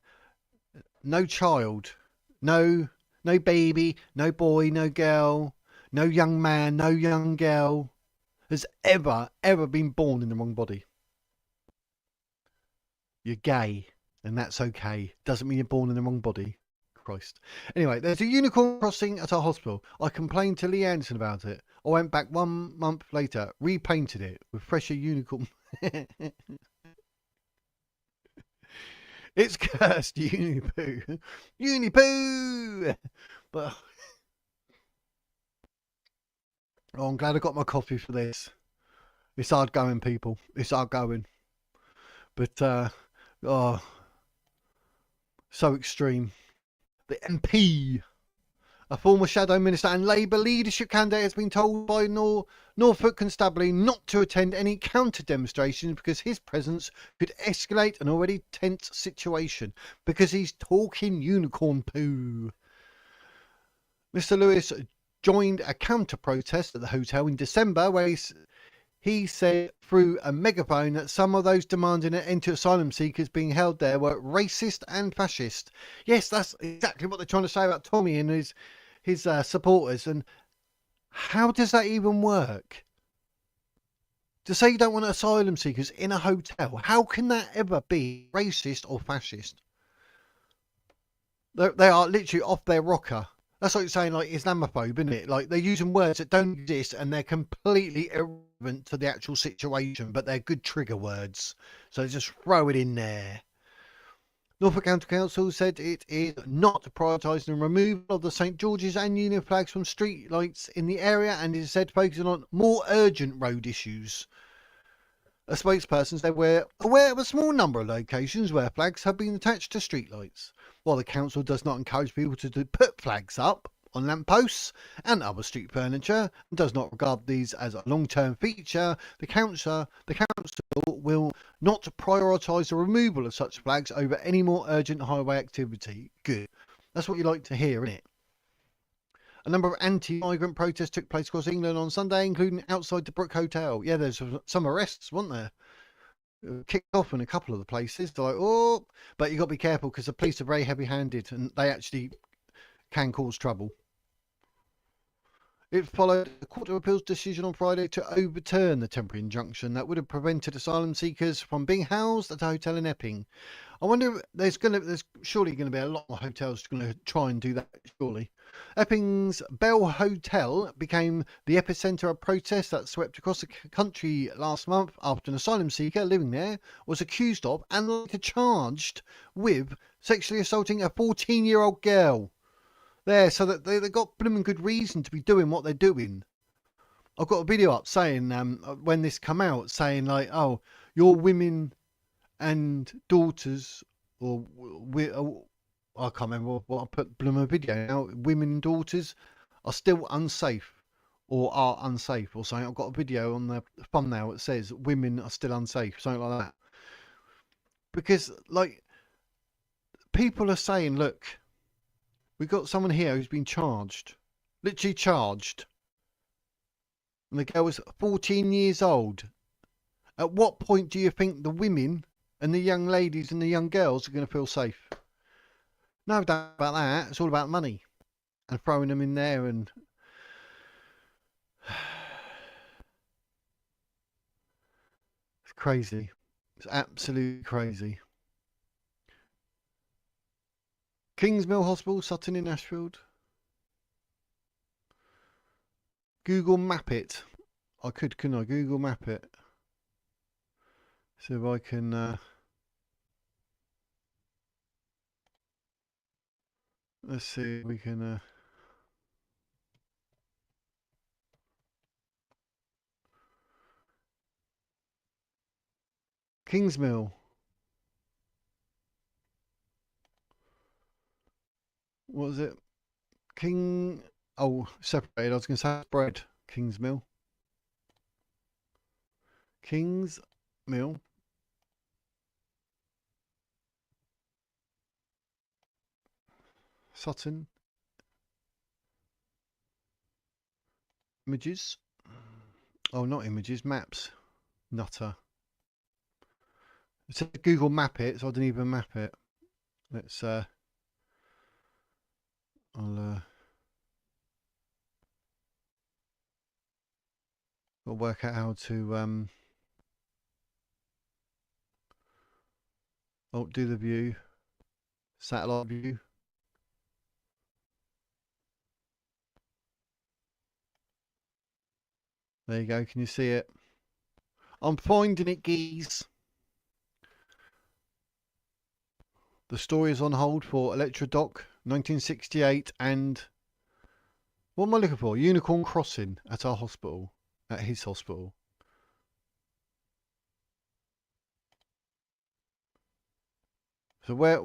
No child, no baby, no boy, no girl, no young man, no young girl has ever been born in the wrong body. You're gay, and that's okay. Doesn't mean you're born in the wrong body. Christ. Anyway, there's a unicorn crossing at our hospital. I complained to Lee Anderson about it. I went back 1 month later, repainted it with fresher unicorn. It's cursed, Unipoo. Unipoo! But I'm glad I got my coffee for this. It's hard going, people. It's hard going. But oh, so extreme. The MP, a former shadow minister and Labour leadership candidate, has been told by Norfolk Constabulary not to attend any counter demonstrations because his presence could escalate an already tense situation because he's talking unicorn poo. Mr. Lewis joined a counter protest at the hotel in December where he said through a megaphone that some of those demanding an end to asylum seekers being held there were racist and fascist. Yes, that's exactly what they're trying to say about Tommy and his supporters. And how does that even work? To say you don't want asylum seekers in a hotel, how can that ever be racist or fascist? They are literally off their rocker. That's like saying, like, Islamophobe, isn't it? Like, they're using words that don't exist and they're completely irrelevant to the actual situation, but they're good trigger words. So just throw it in there. Norfolk County Council said it is not prioritising the removal of the St George's and Union flags from street lights in the area and is said focusing on more urgent road issues. A spokesperson said we're aware of a small number of locations where flags have been attached to streetlights. While the council does not encourage people to put flags up on lampposts and other street furniture and does not regard these as a long-term feature, the council will not prioritise the removal of such flags over any more urgent highway activity. Good. That's what you like to hear, isn't it? A number of anti-migrant protests took place across England on Sunday, including outside the Brook Hotel. Yeah, there's some arrests, weren't there? Kicked off in a couple of the places. They're like, oh, but you got to be careful because the police are very heavy-handed and they actually can cause trouble. It followed the Court of Appeal's decision on Friday to overturn the temporary injunction that would have prevented asylum seekers from being housed at a hotel in Epping. I wonder if there's surely going to be a lot more hotels going to try and do that, surely. Epping's Bowthorpe Hotel became the epicentre of protests that swept across the country last month after an asylum seeker living there was accused of and later charged with sexually assaulting a 14-year-old girl. There, so that they got blooming good reason to be doing what they're doing. I've got a video up saying, when this come out, saying like, oh, your women and daughters, or I can't remember what I put blooming video now, women and daughters are still unsafe or are unsafe or something. I've got a video on the thumbnail that says women are still unsafe, something like that. Because, like, people are saying, look, we've got someone here who's been charged, literally charged. And the girl was 14 years old. At what point do you think the women and the young ladies and the young girls are going to feel safe? No doubt about that. It's all about money and throwing them in there and... It's crazy. It's absolutely crazy. Kingsmill Hospital, Sutton in Ashfield. Google map it. I could, couldn't I? Google map it. See if I can. Let's see if we can. Kingsmill. What was it? King. Oh, separated. I was going to say bread. Kingsmill. Kingsmill. Sutton. Images. Oh, not images. Maps. Nutter. It said Google map it, so I didn't even map it. Let's. I'll work out how to. Do the view. Satellite view. There you go. Can you see it? I'm finding it, geese. The story is on hold for Electrodoc 1968 and what am I looking for? Unicorn Crossing at our hospital, at his hospital. So where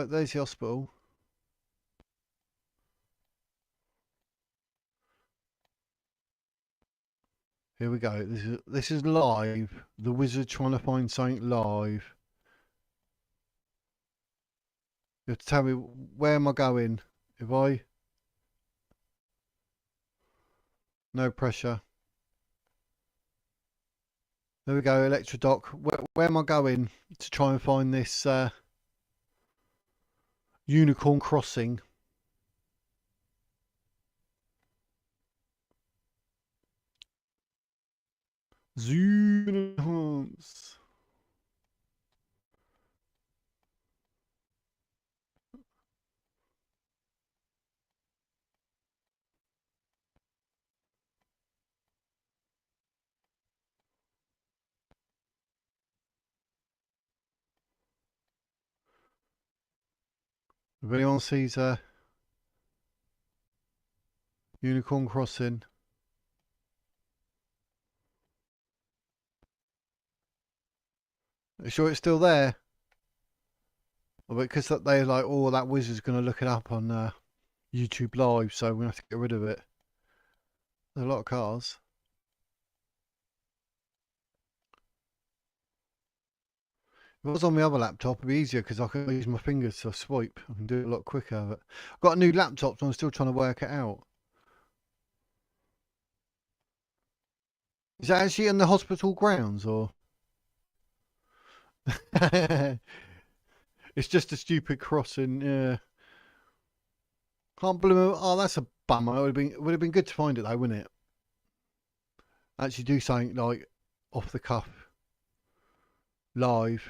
there's the hospital. Here we go. This is live. The wizard trying to find something live. You have to tell me where am I going? If I no pressure. There we go, Electrodoc. Where am I going to try and find this Unicorn Crossing? Zoom enhance. If anyone sees a Unicorn Crossing. Are you sure it's still there? Or because they're like, oh, that wizard's going to look it up on YouTube Live, so we're going to have to get rid of it. There's a lot of cars. If it was on my other laptop, it'd be easier because I can use my fingers to swipe. I can do it a lot quicker. But I've got a new laptop, so I'm still trying to work it out. Is that actually in the hospital grounds, or? It's just a stupid crossing, yeah. Can't believe. Oh, that's a bummer. It would have been good to find it though, wouldn't it? Actually, do something like off the cuff, live.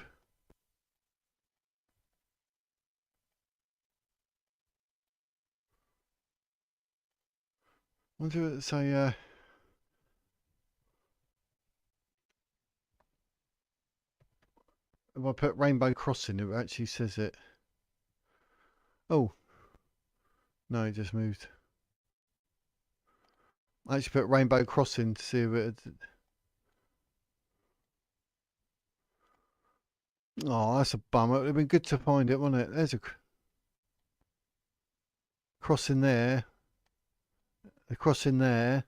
I wonder if it say. If I put Rainbow Crossing, it actually says it. Oh, no, it just moved. I actually put Rainbow Crossing to see if it. Oh, that's a bummer. It would have been good to find it, wouldn't it? There's a crossing there. A crossing there.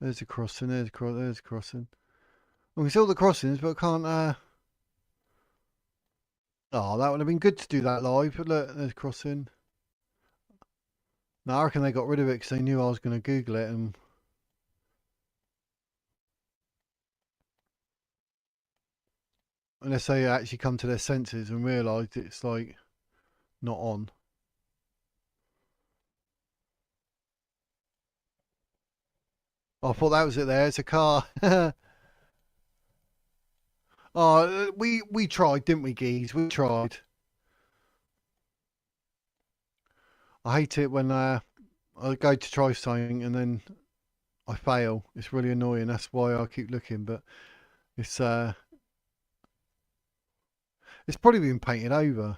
There's a crossing. There's a crossing. We can see all the crossings, but I can't. Oh, that would have been good to do that live. But look, there's a crossing. No, I reckon they got rid of it because they knew I was going to Google it and. Unless they actually come to their senses and realise it's like not on. I thought that was it there. It's a car. Oh, we tried, didn't we, geez? We tried. I hate it when I go to try something and then I fail. It's really annoying. That's why I keep looking. But it's it's probably been painted over.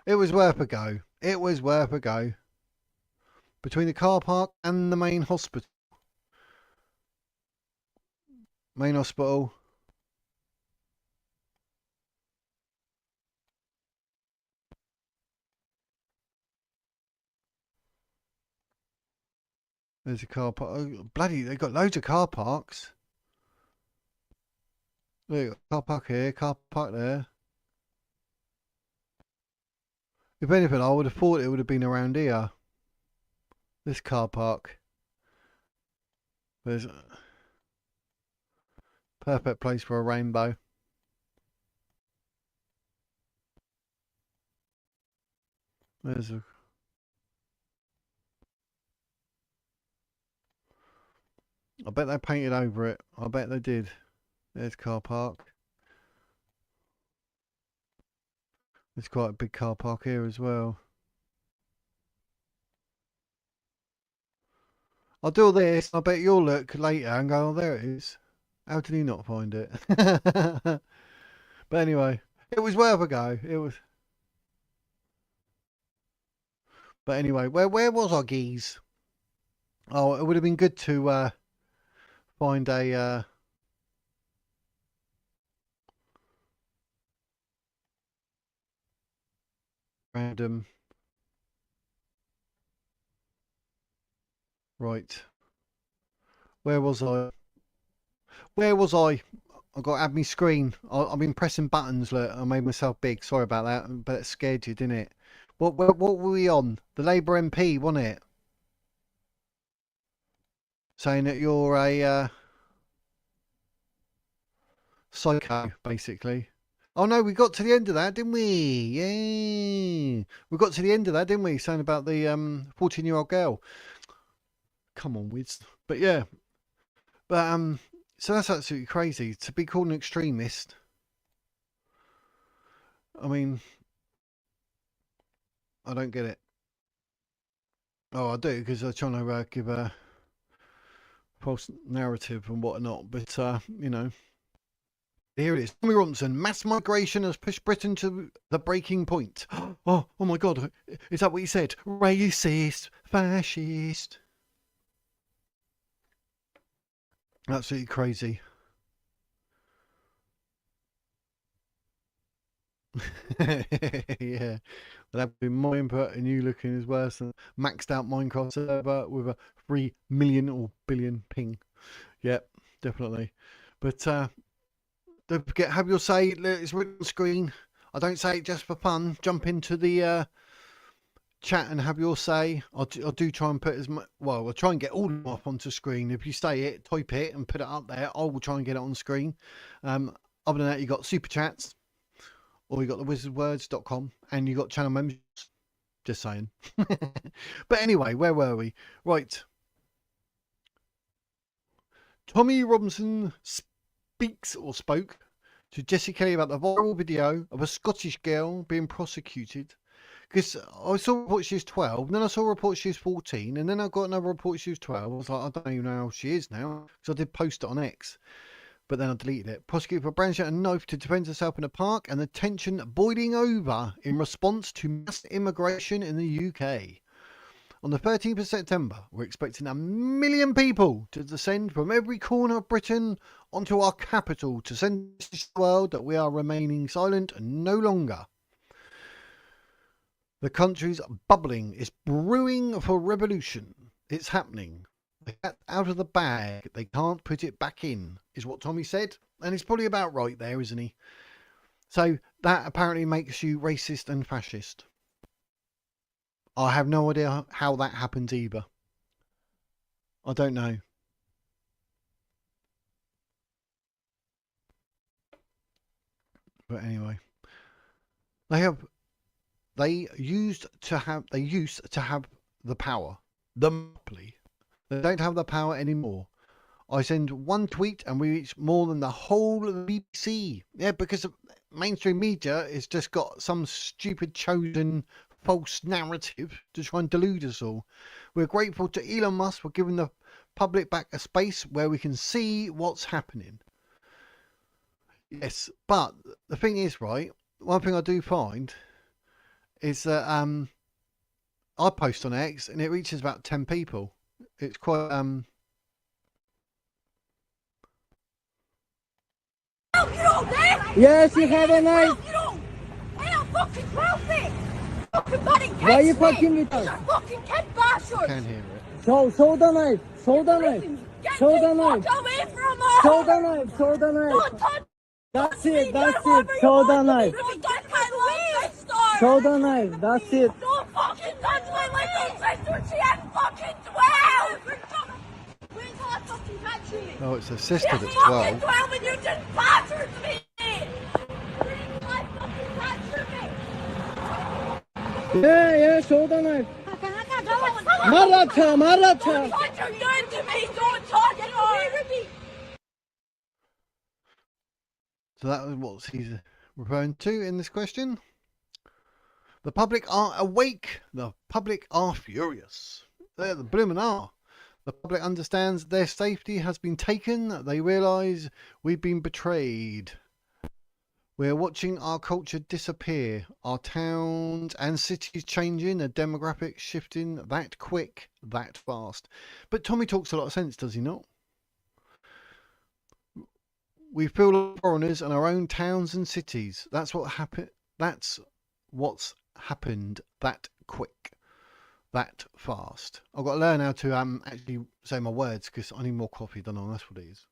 It was worth a go. It was worth a go. Between the car park and the main hospital. Main hospital. There's a car park. Oh, bloody, they've got loads of car parks. Look, car park here, car park there. If anything, I would have thought it would have been around here. This car park. There's a perfect place for a rainbow. There's a. I bet they painted over it. I bet they did. There's car park. There's quite a big car park here as well. I'll do all this. I bet you'll look later and go, oh, there it is. How did he not find it? But anyway, it was worth a go. It was. But anyway, where was our geese? Oh, it would have been good to find a random. Right. Where was I? Where was I? I got to add me screen. I've been pressing buttons. Look, I made myself big. Sorry about that, but it scared you, didn't it? What were we on? The Labour MP, wasn't it? Saying that you're a psycho, basically. Oh no, we got to the end of that, didn't we? Yeah, we got to the end of that, didn't we? Saying about the 14-year-old girl. Come on, Wiz. But yeah, but so that's absolutely crazy to be called an extremist. I mean, I don't get it. Oh, I do because I'm trying to give a false narrative and whatnot. But you know, here it is. Tommy Robinson, mass migration has pushed Britain to the breaking point. Oh my God, is that what he said? Racist, fascist. Absolutely crazy. Yeah, well, that'd be my input, and you looking is worse than maxed out Minecraft server with a 3 million or billion ping. Yep, definitely. But don't forget, have your say. It's written on screen. I don't say it just for fun. Jump into the chat and have your say. I'll do try and put as much. Well, I'll try and get all of them up onto screen. If you say it, type it, and put it up there, I will try and get it on screen. Other than that, you got super chats, or you got the wizardwords.com, and you got channel members. Just saying. But anyway, where were we? Right. Tommy Robinson speaks or spoke to Jessie Kelly about the viral video of a Scottish girl being prosecuted. Because I saw a report she was 12, and then I saw a report she was 14, and then I got another report she was 12. I was like, I don't even know how she is now, because I did post it on X, but then I deleted it. Prosecuted for brandishing a knife to defend herself in a park, and the tension boiling over in response to mass immigration in the UK. On the 13th of September, we're expecting 1 million people to descend from every corner of Britain onto our capital to send to the world that we are remaining silent no longer. The country's bubbling. It's brewing for revolution. It's happening. The cat out of the bag. They can't put it back in, is what Tommy said. And he's probably about right there, isn't he? So that apparently makes you racist and fascist. I have no idea how that happens either. I don't know. But anyway, they used to have the power, the monopoly. They don't have the power anymore I send one tweet and we reach more than the whole of the BBC. Yeah, because the mainstream media has just got some stupid chosen false narrative to try and delude us all. We're grateful to Elon Musk for giving the public back a space where we can see what's happening. Yes, but the thing is, right, one thing I do find is that I post on X and it reaches about 10 people. It's quite Yes, you have a knife. I am fucking wealthy. Fucking money. Why are you fucking with us? You're fucking kid bastards. Can't hear it. Show the knife. Show the knife. Show the knife. Get away from us. Show the knife. Show the knife. Don't touch That's me. it. That's it. Show the knife. Don't touch my little sister. Show the knife. That's it. Don't fucking touch my little sister. She ain't fucking 12. Wait until I fucking catch you. Oh, it's a sister She's that's fucking 12. 12 and you just battered me. Wait until I fucking catch me. Yeah, show the knife. Maratha. What you're doing to me, don't touch me. So that was what he's referring to in this question. The public are awake. The public are furious. They're the bloomin' are. The public understands their safety has been taken. They realise we've been betrayed. We're watching our culture disappear. Our towns and cities changing. The demographics shifting that quick, that fast. But Tommy talks a lot of sense, does he not? We feel like foreigners in our own towns and cities. That's what happened. That's what's happened that quick, that fast. I've got to learn how to actually say my words because I need more coffee than I. That's what it is.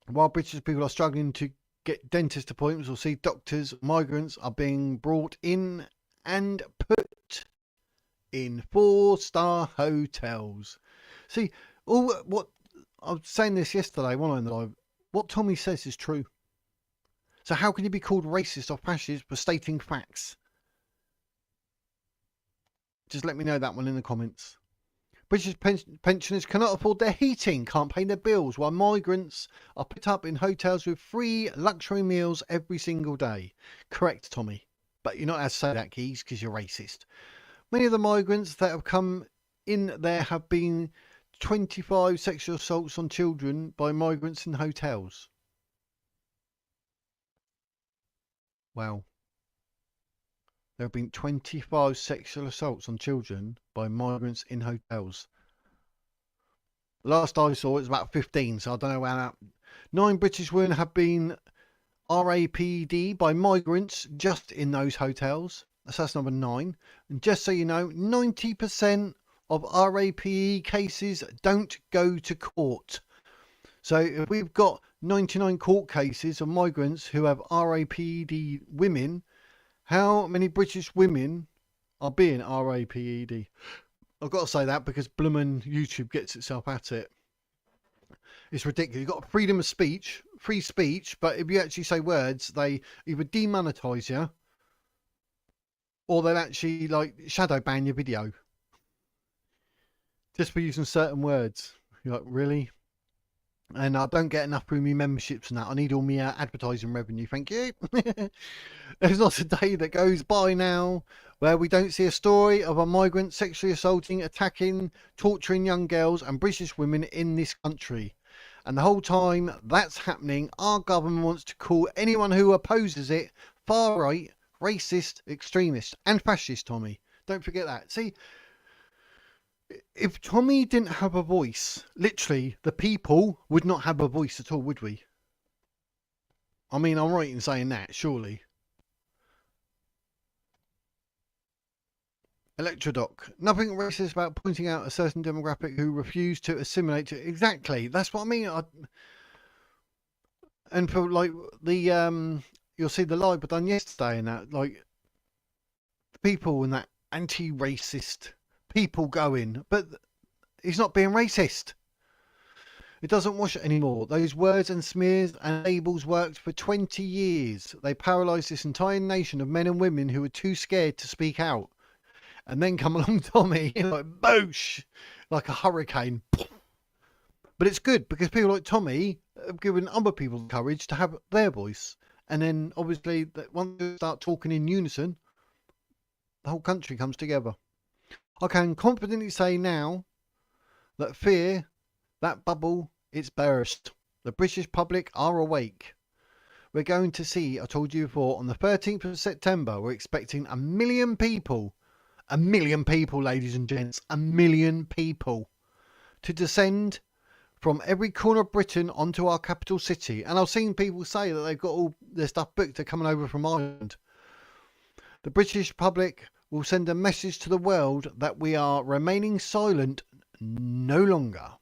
While British people are struggling to get dentist appointments or see doctors, migrants are being brought in and put in 4-star hotels. See, all what I was saying this yesterday, one on the live. What Tommy says is true. So how can you be called racist or fascist for stating facts? Just let me know that one in the comments. British pensioners cannot afford their heating, can't pay their bills, while migrants are put up in hotels with free luxury meals every single day. Correct, Tommy. But you're not allowed to say that, Keys, because you're racist. Many of the migrants that have come in there have been 25 sexual assaults on children by migrants in hotels. Wow. There have been 25 sexual assaults on children by migrants in hotels. Last I saw it was about 15, so I don't know how that. 9 British women have been RAPD by migrants just in those hotels. That's number 9. And just so you know, 90% of RAPE cases don't go to court. So if we've got 99 court cases of migrants who have RAPD women, how many British women are being RAPED? I've got to say that because bloomin' YouTube gets itself at it. It's ridiculous. You've got freedom of speech, free speech, but if you actually say words, they either demonetize you or they'll actually like shadow ban your video just for using certain words. You're like, really? And I don't get enough through my memberships and that. I need all my advertising revenue, thank you. There's not a day that goes by now where we don't see a story of a migrant sexually assaulting, attacking, torturing young girls and British women in this country. And the whole time that's happening, our government wants to call anyone who opposes it far-right, racist, extremist and fascist, Tommy. Don't forget that. See, if Tommy didn't have a voice, literally, the people would not have a voice at all, would we? I mean, I'm right in saying that, surely. Electrodoc. Nothing racist about pointing out a certain demographic who refuse to assimilate to... Exactly, that's what I mean. And for, like, the... you'll see the live I done yesterday and that, like, the people and that anti-racist... people going, but he's not being racist. It doesn't wash it anymore. Those words and smears and labels worked for 20 years. They paralysed this entire nation of men and women who were too scared to speak out. And then come along Tommy, like boosh, like a hurricane. But it's good because people like Tommy have given other people the courage to have their voice. And then obviously once they start talking in unison, the whole country comes together. I can confidently say now that fear, that bubble, it's burst. The British public are awake. We're going to see, I told you before, on the 13th of September, we're expecting 1 million people. 1 million people, ladies and gents. 1 million people to descend from every corner of Britain onto our capital city. And I've seen people say that they've got all their stuff booked. They're coming over from Ireland. The British public will send a message to the world that we are remaining silent no longer.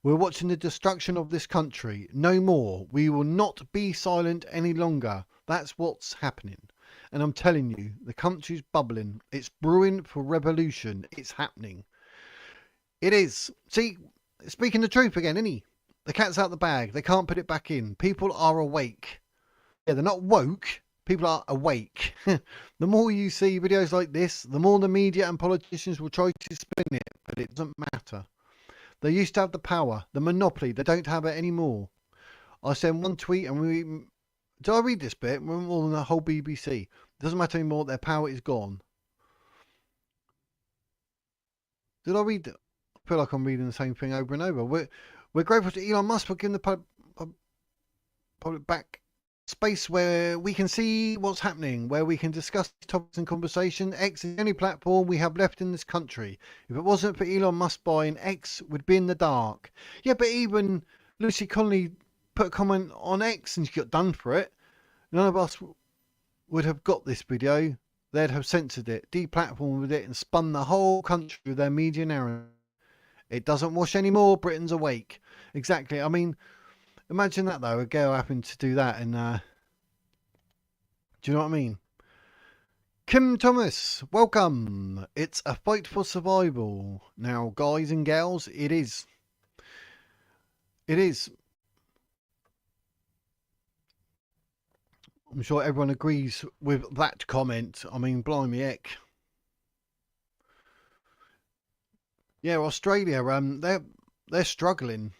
We're watching the destruction of this country. No more. We will not be silent any longer. That's what's happening. And I'm telling you, the country's bubbling. It's brewing for revolution. It's happening. It is. See, speaking the truth again, isn't he? The cat's out the bag. They can't put it back in. People are awake. Yeah, they're not woke. People are awake. The more you see videos like this, the more the media and politicians will try to spin it, but it doesn't matter. They used to have the power, the monopoly. They don't have it anymore. I sent one tweet and did I read this bit? We're more than the whole BBC. It doesn't matter anymore. Their power is gone. Did I read it? I feel like I'm reading the same thing over and over. We're grateful to Elon Musk for giving the public back space where we can see what's happening, where we can discuss topics and conversation. X is the only platform we have left in this country. If it wasn't for Elon Musk buying, X would be in the dark. Yeah, but even Lucy Connolly put a comment on X and she got done for it. None of us would have got this video. They'd have censored it, deplatformed it, and spun the whole country with their media narrative. It doesn't wash anymore. Britain's awake. Exactly. I mean, imagine that though. A girl happened to do that, and do you know what I mean? Kim Thomas, welcome. It's a fight for survival. Now, guys and gals, it is. It is. I'm sure everyone agrees with that comment. I mean, blimey heck. Yeah, Australia, they're struggling.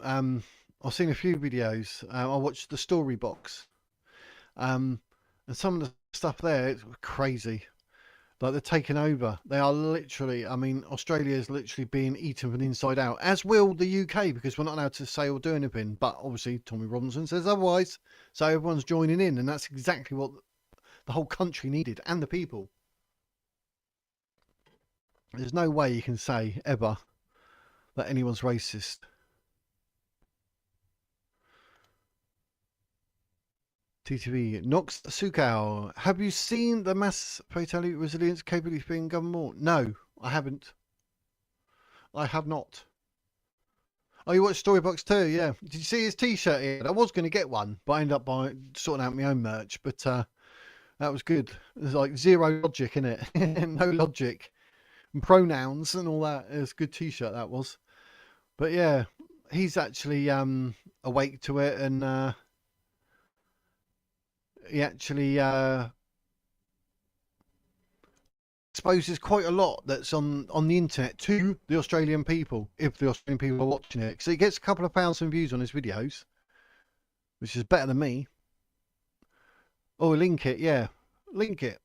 I've seen a few videos. I watched the story box. And some of the stuff there, it's crazy. Like they're taking over. They are literally, I mean, Australia is literally being eaten from the inside out, as will the UK, because we're not allowed to say or do anything. But obviously, Tommy Robinson says otherwise. So everyone's joining in, and that's exactly what the whole country needed, and the people. There's no way you can say ever that anyone's racist. TTV, Nox Sukau, have you seen the mass fatality resilience capability being governed more? No, I haven't. I have not. Oh, you watched Storybox too? Yeah. Did you see his t-shirt here? I was going to get one, but I ended up sorting out my own merch. But that was good. There's like zero logic in it. No logic. And pronouns and all that. It was a good t-shirt, that was. But yeah, he's actually awake to it, and he actually exposes quite a lot that's on the internet to the Australian people, if the Australian people are watching it. So he gets a couple of thousand views on his videos, which is better than me. Oh, link it, yeah. Link it.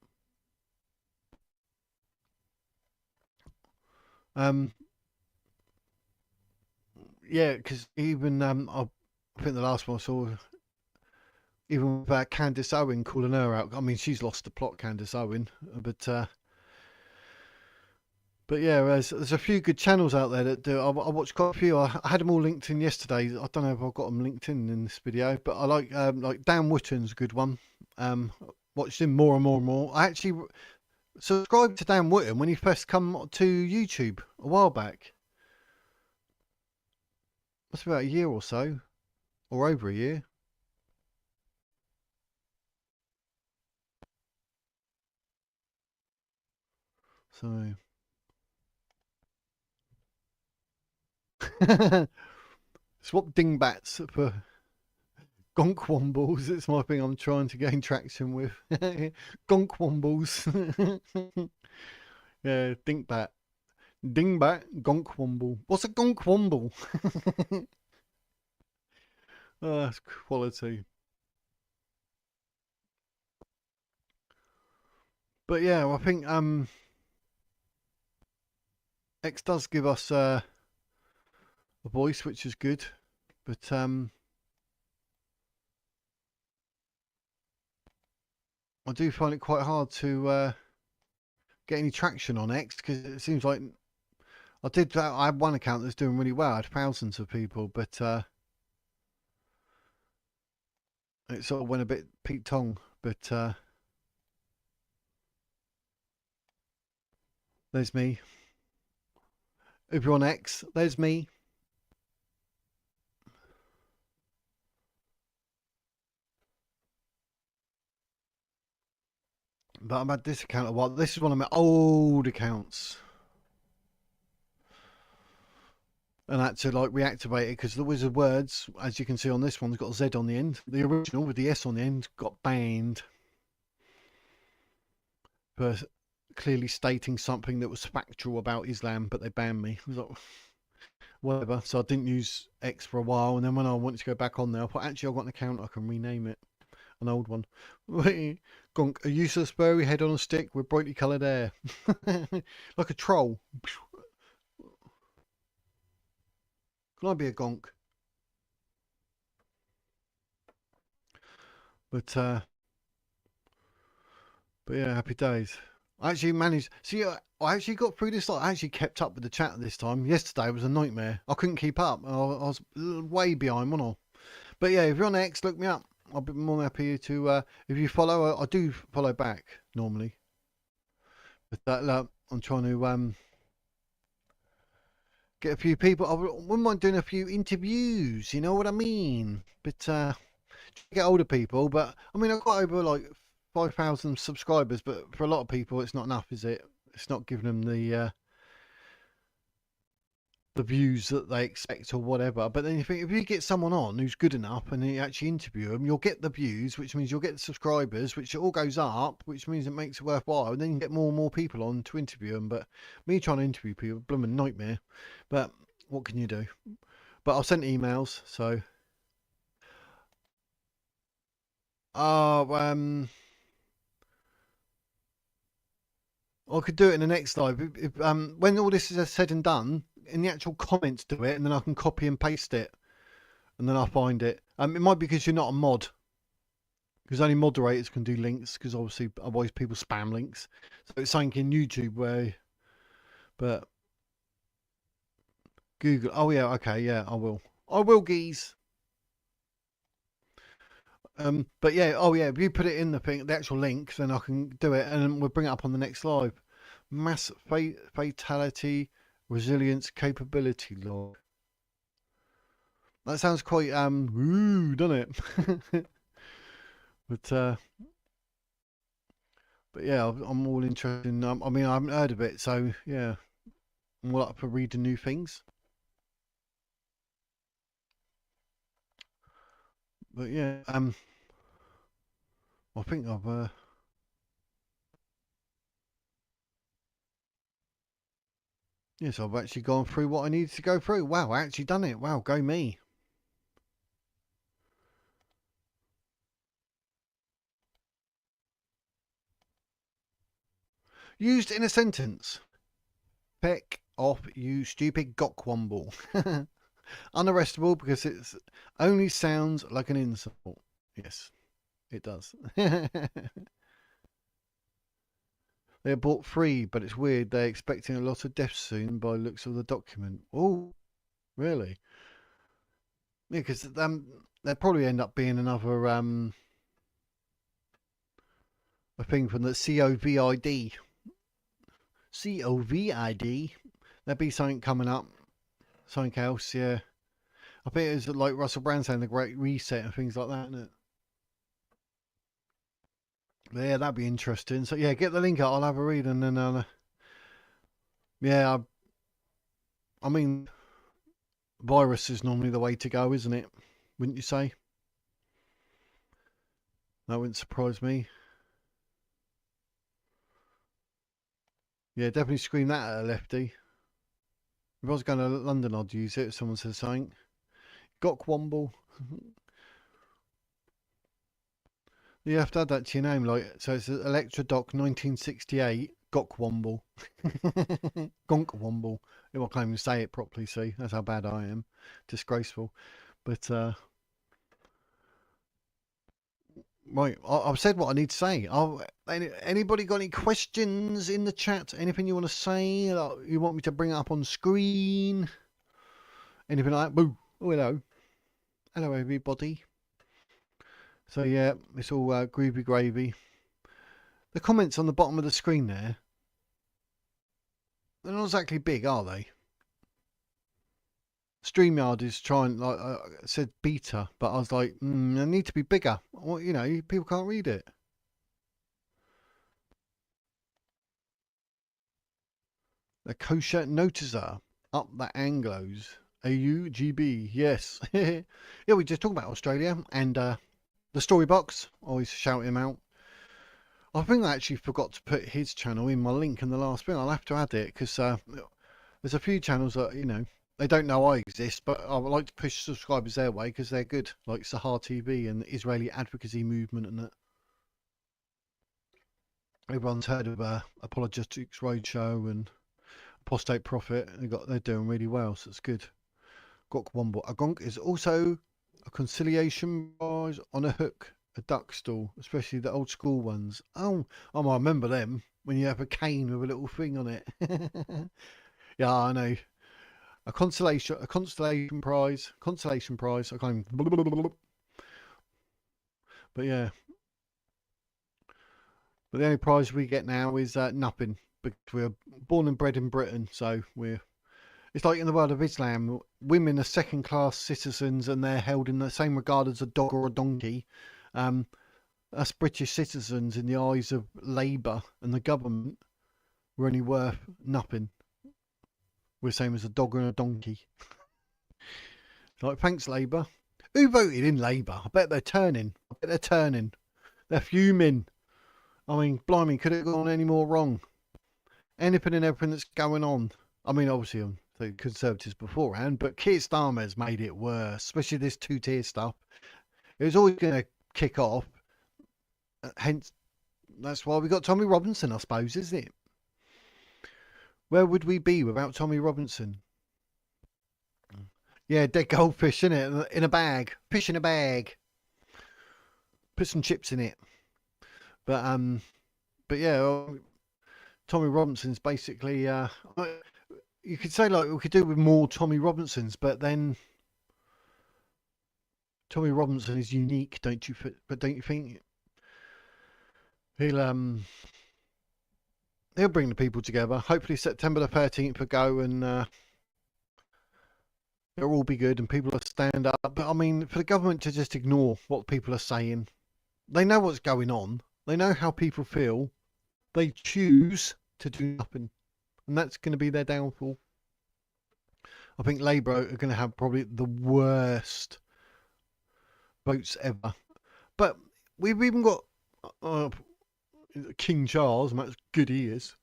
Yeah, because even I think the last one I saw, even with Candace Owen calling her out. I mean, she's lost the plot, Candace Owen, but yeah, there's a few good channels out there that do. I watched quite a few. I had them all linked in yesterday. I don't know if I've got them linked in this video, but I like Dan Wootton's a good one. Watched him more and more and more. I actually subscribed to Dan Wootton when he first come to YouTube a while back. Must be about a year or so, or over a year. So swap dingbats for gonk wombles. It's my thing I'm trying to gain traction with. Gonk wombles. Yeah, dingbat. Dingbat, gonk womble. What's a gonk womble? Oh, that's quality. But yeah, I think X does give us a voice, which is good. But I do find it quite hard to get any traction on X, because it seems like I had one account that's doing really well. I had thousands of people, but it sort of went a bit peak tong. But there's me. If you're on X, there's me. But I've had this account a while. This is one of my old accounts. And I had to like reactivate it because the Wizard Words, as you can see on this one, has got a Z on the end. The original with the S on the end got banned for clearly stating something that was factual about Islam, but they banned me. I was like, whatever. So I didn't use X for a while, and then when I wanted to go back on there, I thought, actually, I've got an account, I can rename it. An old one. Gonk, a useless furry head on a stick with brightly coloured hair. Like a troll. Can I be a gonk? But yeah, happy days. I actually managed. See, I actually got through this. I actually kept up with the chat this time. Yesterday was a nightmare. I couldn't keep up. I was way behind, wasn't I? But yeah, if you're on X, look me up. I'll be more than happy to. If you follow, I do follow back normally. But I'm trying to get a few people. I wouldn't mind doing a few interviews. You know what I mean? But get older people. But I mean, I've got over like 5,000 subscribers. But for a lot of people, it's not enough, is it? It's not giving them the views that they expect or whatever. But then you think, if you get someone on who's good enough and you actually interview them, you'll get the views, which means you'll get the subscribers, which all goes up, which means it makes it worthwhile. And then you get more and more people on to interview them. But me trying to interview people, blooming nightmare. But what can you do? But I've sent emails, so I could do it in the next live. If when all this is said and done, in the actual comments do it, and then I can copy and paste it, and then I'll find it. It might be because you're not a mod, because only moderators can do links, because obviously otherwise people spam links. So it's something in YouTube where, but Google. Oh yeah, okay, yeah, I will, geese. But yeah, oh yeah, if you put it in the actual link, then I can do it, and we'll bring it up on the next live. Mass fatality resilience capability log. That sounds quite ooh, doesn't it? but yeah, I'm all interested in, I mean, I haven't heard of it, so yeah, I'm all up for reading new things. But yeah, I think I've yes, I've actually gone through what I needed to go through. Wow, I actually done it. Wow, go me. Used in a sentence. Peck off, you stupid gockwomble. Unarrestable because it only sounds like an insult. Yes, it does. They're bought free, but it's weird. They're expecting a lot of deaths soon by looks of the document. Oh, really? Yeah, because they'll probably end up being another a thing from the COVID. COVID. There'll be something coming up. Something else, yeah. I think it was like Russell Brand saying the Great Reset and things like that, isn't it? Yeah, that'd be interesting. So yeah, get the link out. I'll have a read, and then yeah, I mean, virus is normally the way to go, isn't it? Wouldn't you say? That wouldn't surprise me. Yeah, definitely scream that at a lefty. If I was going to London, I'd use it. If someone says something. Gockwomble. You have to add that to your name, like, so it's Electra Doc 1968 Gockwomble. Gonkwomble. If I can't even say it properly, see, that's how bad I am. Disgraceful. But right, I've said what I need to say. Anybody got any questions in the chat? Anything you want to say? You want me to bring it up on screen? Anything like that? Boo. Oh, hello. Hello, everybody. So, yeah, it's all groovy gravy. The comments on the bottom of the screen there, they're not exactly big, are they? StreamYard is trying, like I said, beta, but I was like, they need to be bigger. Well, you know, people can't read it. The kosher noticer up the Anglos. AUGB, yes. Yeah, we just talked about Australia and the story box. Always shout him out. I think I actually forgot to put his channel in my link in the last bit. I'll have to add it because there's a few channels that, you know, they don't know I exist, but I would like to push subscribers their way because they're good, like Sahar TV and the Israeli Advocacy Movement and that. Everyone's heard of Apologetics Roadshow and Apostate Prophet. They're doing really well, so it's good. Gok A gonk is also a conciliation prize on a hook, a duck stall, especially the old school ones. Oh, I remember them when you have a cane with a little thing on it. Yeah, I know. A constellation prize. I can't even. But yeah. But the only prize we get now is nothing, because we're born and bred in Britain, so it's like in the world of Islam, women are second-class citizens and they're held in the same regard as a dog or a donkey. Us British citizens, in the eyes of Labour and the government, we're only worth nothing. We're the same as a dog and a donkey. Like, thanks, Labour. Who voted in Labour? I bet they're turning. They're fuming. I mean, blimey, could it have gone any more wrong? Anything and everything that's going on. I mean, obviously, I'm the Conservatives beforehand, but Keir Starmer's made it worse, especially this two-tier stuff. It was always going to kick off. Hence, that's why we got Tommy Robinson, I suppose, isn't it? Where would we be without Tommy Robinson? Yeah, dead goldfish, innit? In a bag. Fish in a bag. Put some chips in it. But yeah, Tommy Robinson's basically, you could say, like, we could do with more Tommy Robinsons, but then Tommy Robinson is unique, don't you? But don't you think he'll bring the people together? Hopefully September the 13th will go and it'll all be good and people will stand up. But I mean, for the government to just ignore what people are saying, they know what's going on. They know how people feel. They choose to do nothing. And that's going to be their downfall. I think Labour are going to have probably the worst votes ever. But we've even got King Charles, and that's good he is.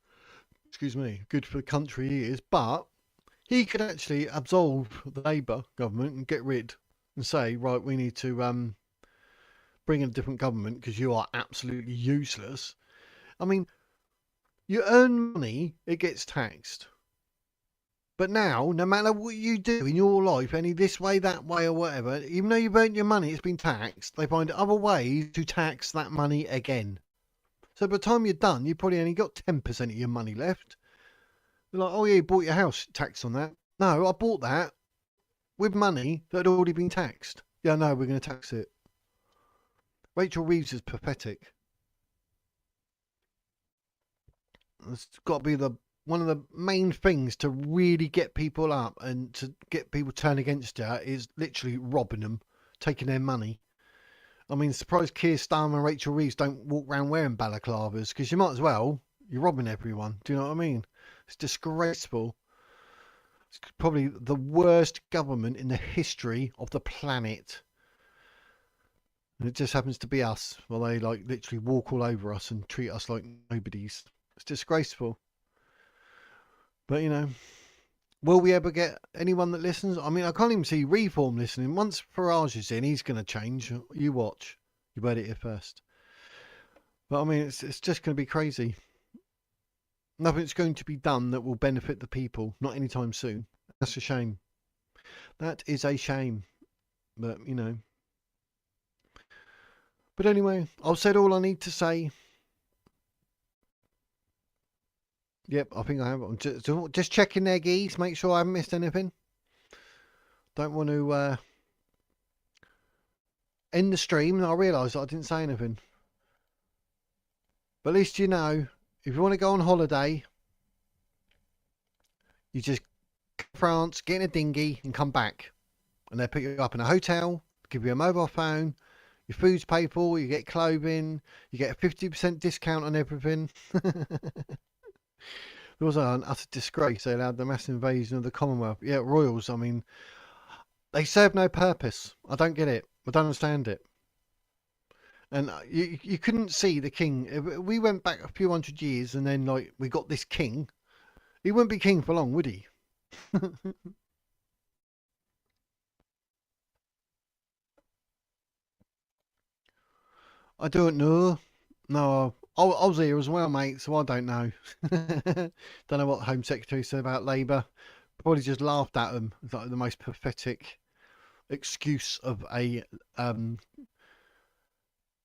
Excuse me, good for the country he is. But he could actually absolve the Labour government and get rid and say, right, we need to bring in a different government because you are absolutely useless. I mean, you earn money, it gets taxed. But now, no matter what you do in your life, any this way, that way, or whatever, even though you've earned your money, it's been taxed, they find other ways to tax that money again. So by the time you're done, you've probably only got 10% of your money left. They're like, oh yeah, you bought your house, tax on that. No, I bought that with money that had already been taxed. Yeah, no, we're going to tax it. Rachel Reeves is pathetic. It's got to be one of the main things to really get people up and to get people turn against her is literally robbing them, taking their money. I mean, surprised Keir Starmer and Rachel Reeves don't walk around wearing balaclavas, because you might as well. You're robbing everyone. Do you know what I mean? It's disgraceful. It's probably the worst government in the history of the planet. And it just happens to be us. Well, they like literally walk all over us and treat us like nobodies. It's disgraceful. But, you know, Will we ever get anyone that listens? I mean, I can't even see Reform listening. Once Farage is in, he's going to change. You watch. You heard it here first. But I mean, it's just going to be crazy. Nothing's going to be done that will benefit the people. Not anytime soon. That's a shame. That is a shame. But, you know. But anyway, I've said all I need to say. Yep, I think I have. I'm just checking their geese, make sure I haven't missed anything. Don't want to end the stream, and I realised I didn't say anything. But at least you know, if you want to go on holiday, you just go to France, get in a dinghy, and come back. And they put you up in a hotel, give you a mobile phone, your food's paid for, you get clothing, you get a 50% discount on everything. It was an utter disgrace. They allowed the mass invasion of the Commonwealth. Yeah, royals, I mean, they serve no purpose. I don't get it. I don't understand it. And you couldn't see the king. If we went back a few hundred years and then, like, we got this king, he wouldn't be king for long, would he? I don't know. No, I was here as well, mate, so I don't know. Don't know what the Home Secretary said about Labour. Probably just laughed at them. It's like the most pathetic excuse of a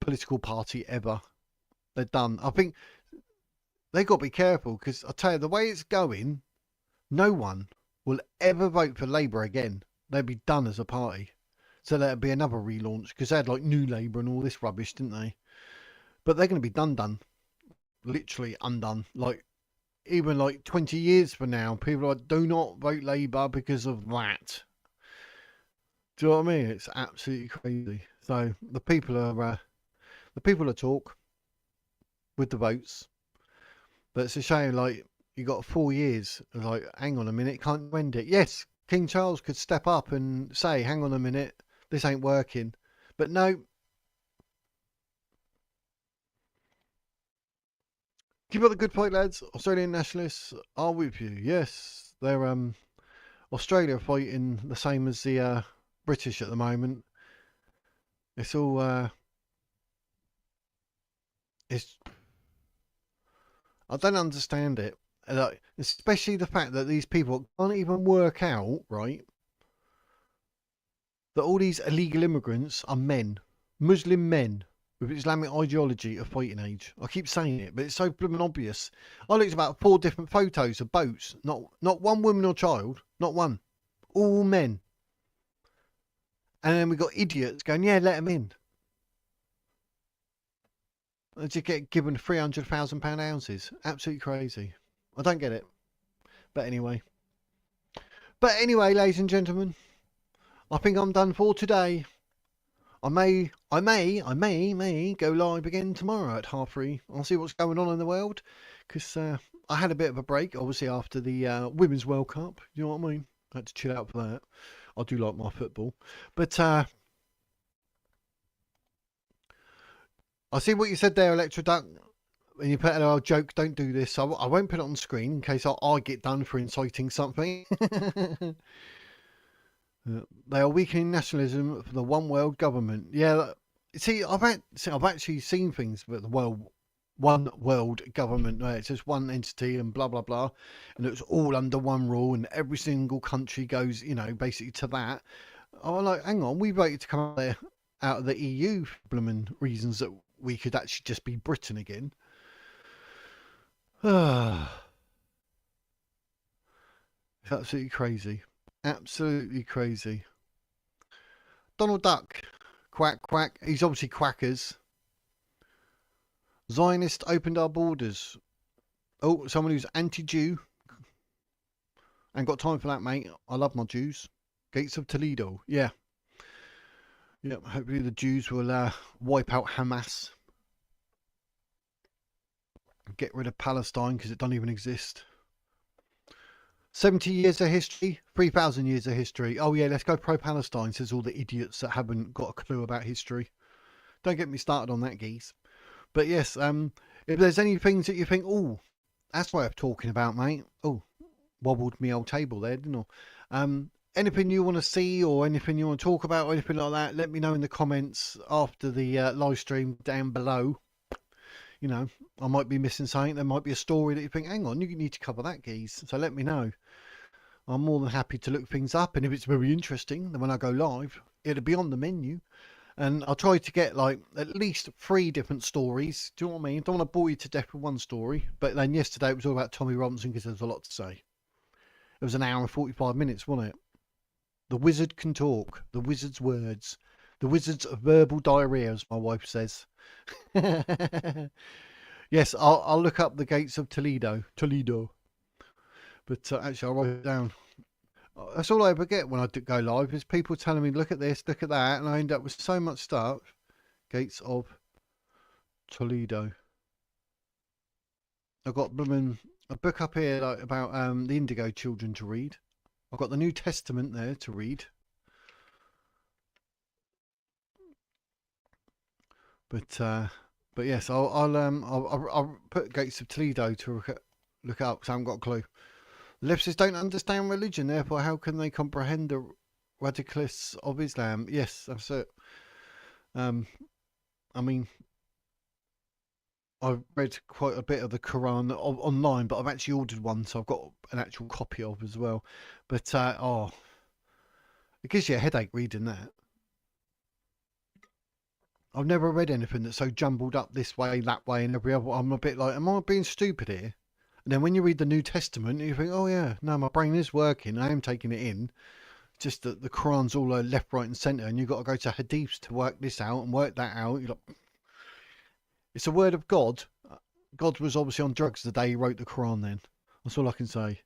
political party ever. They're done. I think they got to be careful, because I tell you, the way it's going, no one will ever vote for Labour again. They'd be done as a party. So there'd be another relaunch, because they had like New Labour and all this rubbish, didn't they? But they're going to be done. Literally undone. Like, even like 20 years from now, people are like, do not vote Labour because of that. Do you know what I mean? It's absolutely crazy. So the people are talk with the votes, but it's a shame. Like, you got 4 years. Like, hang on a minute, can't you end it? Yes, King Charles could step up and say, hang on a minute, this ain't working. But no. Keep up the good fight, lads. Australian nationalists are with you. Yes, they're Australia fighting the same as the British at the moment. It's all it's I don't understand it. Like, especially the fact that these people can't even work out, right, that all these illegal immigrants are men, Muslim men with Islamic ideology of fighting age. I keep saying it, but it's so blooming obvious. I looked at about 4 different photos of boats. Not one woman or child. Not one. All men. And then we got idiots going, yeah, let them in. They just get given £300,000 houses. Absolutely crazy. I don't get it. But anyway, ladies and gentlemen, I think I'm done for today. I may go live again tomorrow at 3:30. I'll see what's going on in the world, because I had a bit of a break, obviously, after the Women's World Cup. You know what I mean? I had to chill out for that. I do like my football. But I see what you said there, Electra Duck. When you put an old joke, don't do this. I won't put it on screen in case I get done for inciting something. They are weakening nationalism for the one world government. Yeah, see, I've actually seen things with the one world government where it's just one entity and blah blah blah, and it's all under one rule, and every single country goes, you know, basically to that. I'm like, hang on, we voted to come out of the EU for blooming reasons that we could actually just be Britain again. It's absolutely crazy. Absolutely crazy. Donald Duck. Quack, quack. He's obviously quackers. Zionist opened our borders. Oh, someone who's anti-Jew. Ain't got time for that, mate. I love my Jews. Gates of Toledo. Yeah. Yep, hopefully the Jews will wipe out Hamas. Get rid of Palestine, because it doesn't even exist. 70 years of history, 3,000 years of history. Oh yeah, let's go pro-Palestine, says all the idiots that haven't got a clue about history. Don't get me started on that, geese. But yes, if there's any things that you think, oh, that's worth talking about, mate. Oh, wobbled me old table there, didn't I? Anything you want to see or anything you want to talk about or anything like that, let me know in the comments after the live stream down below. You know, I might be missing something. There might be a story that you think, hang on, you need to cover that, geez. So let me know. I'm more than happy to look things up, and if it's very interesting, then when I go live, it'll be on the menu. And I'll try to get like at least 3 different stories. Do you know what I mean? Don't want to bore you to death with one story. But then yesterday it was all about Tommy Robinson because there's a lot to say. It was an hour and 45 minutes, wasn't it? The wizard can talk. The wizard's words. The wizard's verbal diarrhea, as my wife says. Yes, I'll look up the gates of Toledo. But actually, I'll write it down. That's all I ever get when I go live is people telling me, look at this, look at that. And I end up with so much stuff. Gates of Toledo. I've got a book up here like about the Indigo children to read. I've got the New Testament there to read. But yes, I'll put Gates of Toledo to look up because I haven't got a clue. The leftists don't understand religion, therefore how can they comprehend the radicalists of Islam? Yes, that's it. I mean, I've read quite a bit of the Quran online, but I've actually ordered one, so I've got an actual copy of as well. But it gives you a headache reading that. I've never read anything that's so jumbled up this way, that way, and every other. I'm a bit like, am I being stupid here? And then when you read the New Testament, you think, oh yeah, no, my brain is working. I am taking it in. Just that the Quran's all left, right, and centre, and you've got to go to Hadiths to work this out and work that out. You're like, it's a word of God. God was obviously on drugs the day he wrote the Quran. Then that's all I can say.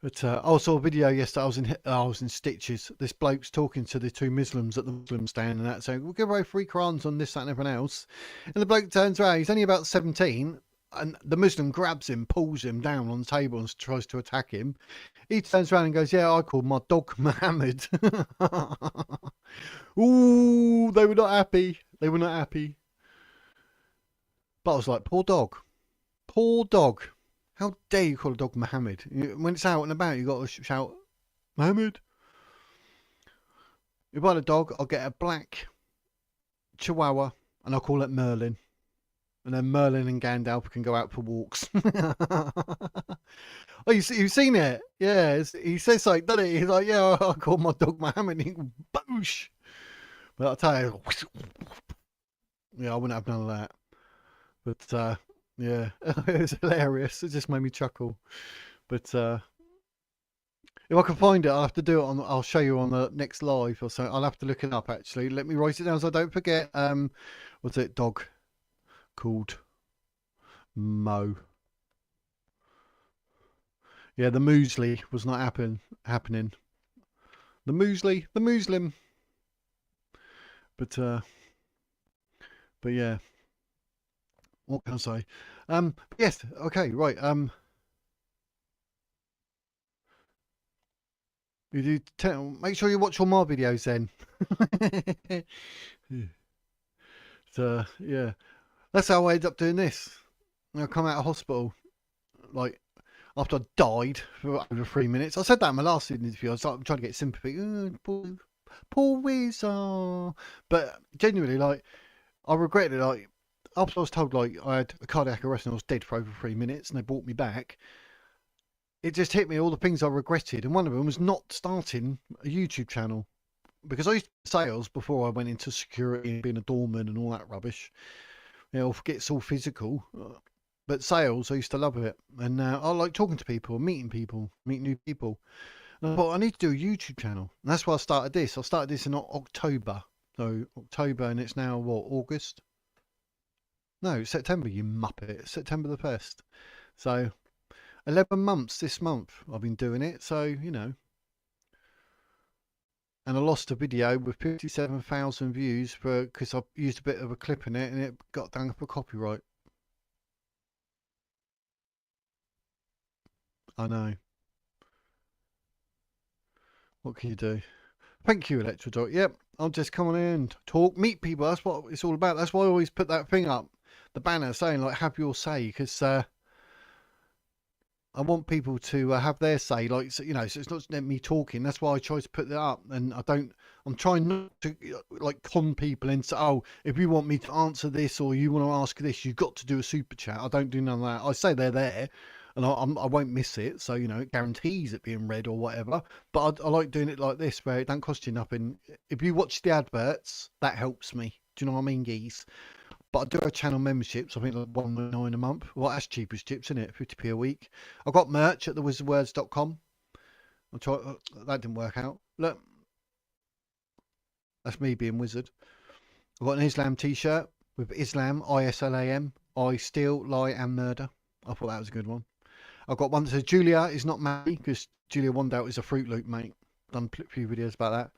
But I saw a video yesterday. I was in stitches. This bloke's talking to the 2 Muslims at the Muslim stand and that, saying, we'll give away 3 Qurans on this, that, and everything else. And the bloke turns around. He's only about 17. And the Muslim grabs him, pulls him down on the table and tries to attack him. He turns around and goes, yeah, I called my dog Muhammad. Ooh, they were not happy. They were not happy. But I was like, poor dog. Poor dog. How dare you call a dog Muhammad? When it's out and about, you've got to shout, Muhammad. If I had a dog, I'll get a black Chihuahua and I'll call it Merlin. And then Merlin and Gandalf can go out for walks. Oh, you've seen it? Yeah, he says something, doesn't he? He's like, yeah, I call my dog Muhammad. And he goes, boosh. But I'll tell you, yeah, I wouldn't have none of that. But yeah, it was hilarious. It just made me chuckle. But if I can find it, I'll have to do it on. I'll show you on the next live or so. I'll have to look it up actually. Let me write it down so I don't forget. What's it? Dog called Mo. Yeah, the muesli was not happening. The muesli, the Muslim. But yeah. What can I say? Yes, okay, right. You do make sure you watch all my videos then. So yeah. That's how I ended up doing this. I come out of hospital, like, after I died for over 3 minutes. I said that in my last interview. I was like, I'm trying to get sympathy. Poor Wizard. But genuinely, like, I regretted it. Like, after I was told, like, I had a cardiac arrest and I was dead for over 3 minutes and they brought me back, it just hit me all the things I regretted. And one of them was not starting a YouTube channel. Because I used to do sales before I went into security and being a doorman and all that rubbish. You know, it gets all physical. But sales, I used to love it. And I like talking to people, meeting new people. And I thought, I need to do a YouTube channel. And that's why I started this. I started this in October. So October, and it's now, what, August? No, September, you muppet. September the 1st. So 11 months this month I've been doing it. So, you know. And I lost a video with 57,000 views because I used a bit of a clip in it and it got done for copyright. I know. What can you do? Thank you, Electrodot. Yep, I'll just come on in, talk, meet people. That's what it's all about. That's why I always put that thing up, the banner saying, like, have your say, because I want people to have their say, like, so, you know, so it's not just me talking. That's why I try to put that up, and I'm trying not to like con people into, oh, if you want me to answer this or you want to ask this, you've got to do a super chat. I don't do none of that. I say they're there, and I won't miss it, so you know it guarantees it being read or whatever. But I like doing it like this, where it don't cost you nothing. If you watch the adverts, that helps me. Do you know what I mean, geese? But I do have channel memberships. I think like £1.9 a month. Well, that's cheap as chips, isn't it? 50p a week. I've got merch at thewizardwords.com. I try. That didn't work out. Look, that's me being wizard. I've got an Islam t-shirt with Islam, ISLAM, I steal, lie, and murder. I thought that was a good one. I've got one that says Julia is not married, because Julia Wandout is a Fruit Loop, mate. Done a few videos about that.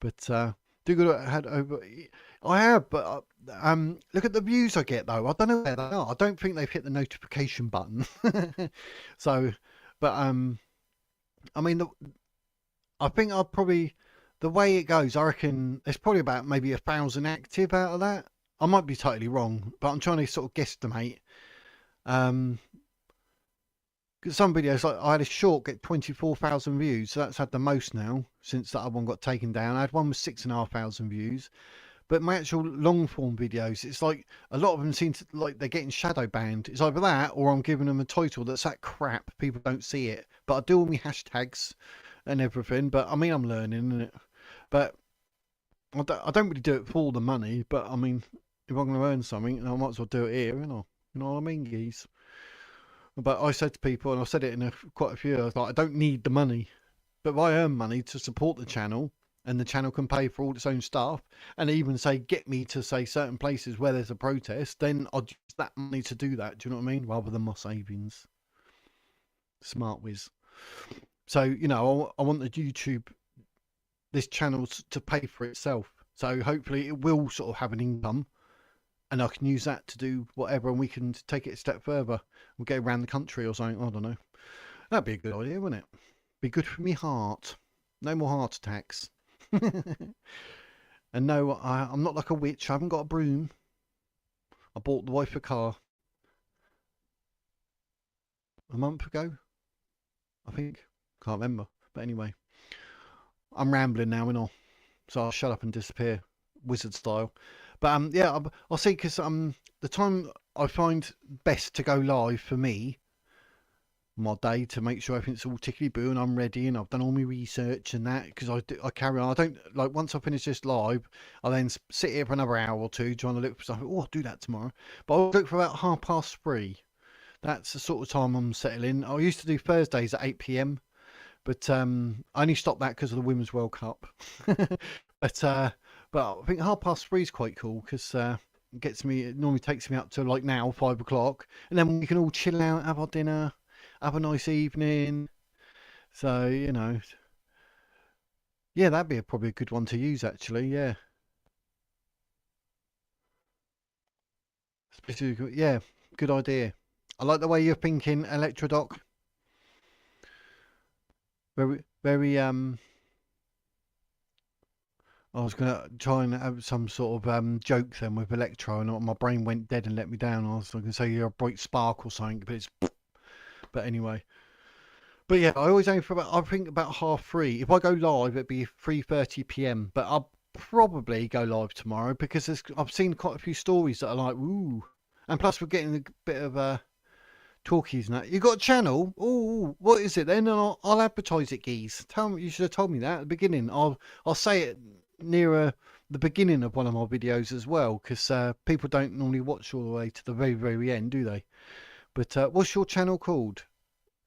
But do good. Had over. I have, but look at the views I get though. I don't know where they are. I don't think they've hit the notification button. So, but I mean, I think I'll probably, the way it goes, I reckon there's probably about maybe 1,000 active out of that. I might be totally wrong, but I'm trying to sort of guesstimate. Because some videos, like I had a short get 24,000 views, so that's had the most now since that other one got taken down. I had one with 6,500 views, but my actual long form videos, it's like a lot of them seem to, like, they're getting shadow banned. It's either that or I'm giving them a title that's that crap, people don't see it. But I do all my hashtags and everything. But I mean, I'm learning, innit? But I don't really do it for the money. But I mean, if I'm going to earn something, I might as well do it here, you know what I mean, geese? But I said to people, and I've said it in quite a few, I was like, I don't need the money, but if I earn money to support the channel, and the channel can pay for all its own stuff, and even say get me to say certain places where there's a protest, then I'll use that money to do that. Do you know what I mean? Rather than my savings. Smart whiz. So you know, I want the YouTube, this channel, to pay for itself. So hopefully it will sort of have an income, and I can use that to do whatever, and we can take it a step further. We'll go around the country or something. I don't know. That'd be a good idea, wouldn't it? Be good for me heart. No more heart attacks. And no, I'm not like a witch. I haven't got a broom. I bought the wife a car a month ago, I think. Can't remember. But anyway, I'm rambling now and all. So I'll shut up and disappear, wizard style. But yeah, I'll see, because the time I find best to go live for me, my day, to make sure everything's all tickly boo and I'm ready and I've done all my research and that, because I carry on. I don't, like, once I finish this live, I then sit here for another hour or two trying to look for something. Oh, I'll do that tomorrow. But I'll look for about 3:30. That's the sort of time I'm settling. I used to do Thursdays at 8 p.m, but I only stopped that because of the Women's World Cup. But I think 3:30 is quite cool, because it normally takes me up to, like, now 5 o'clock, and then we can all chill out, have our dinner, have a nice evening. So you know, yeah, that'd be probably a good one to use, actually. Yeah, yeah, good idea. I like the way you're thinking, Electrodoc. Very I was gonna try and have some sort of joke then with Electro, and my brain went dead and let me down. I was going to say you're a bright spark or something, but it's. But anyway. But yeah, I always aim for I think about 3:30. If I go live, it'd be 3:30 p.m. But I'll probably go live tomorrow, because I've seen quite a few stories that are like, ooh. And plus we're getting a bit of talkies and that. You got a channel? Oh, what is it then? And I'll advertise it, geese. Tell me, you should have told me that at the beginning. I'll say it nearer the beginning of one of my videos as well, because people don't normally watch all the way to the very, very end, do they? But what's your channel called?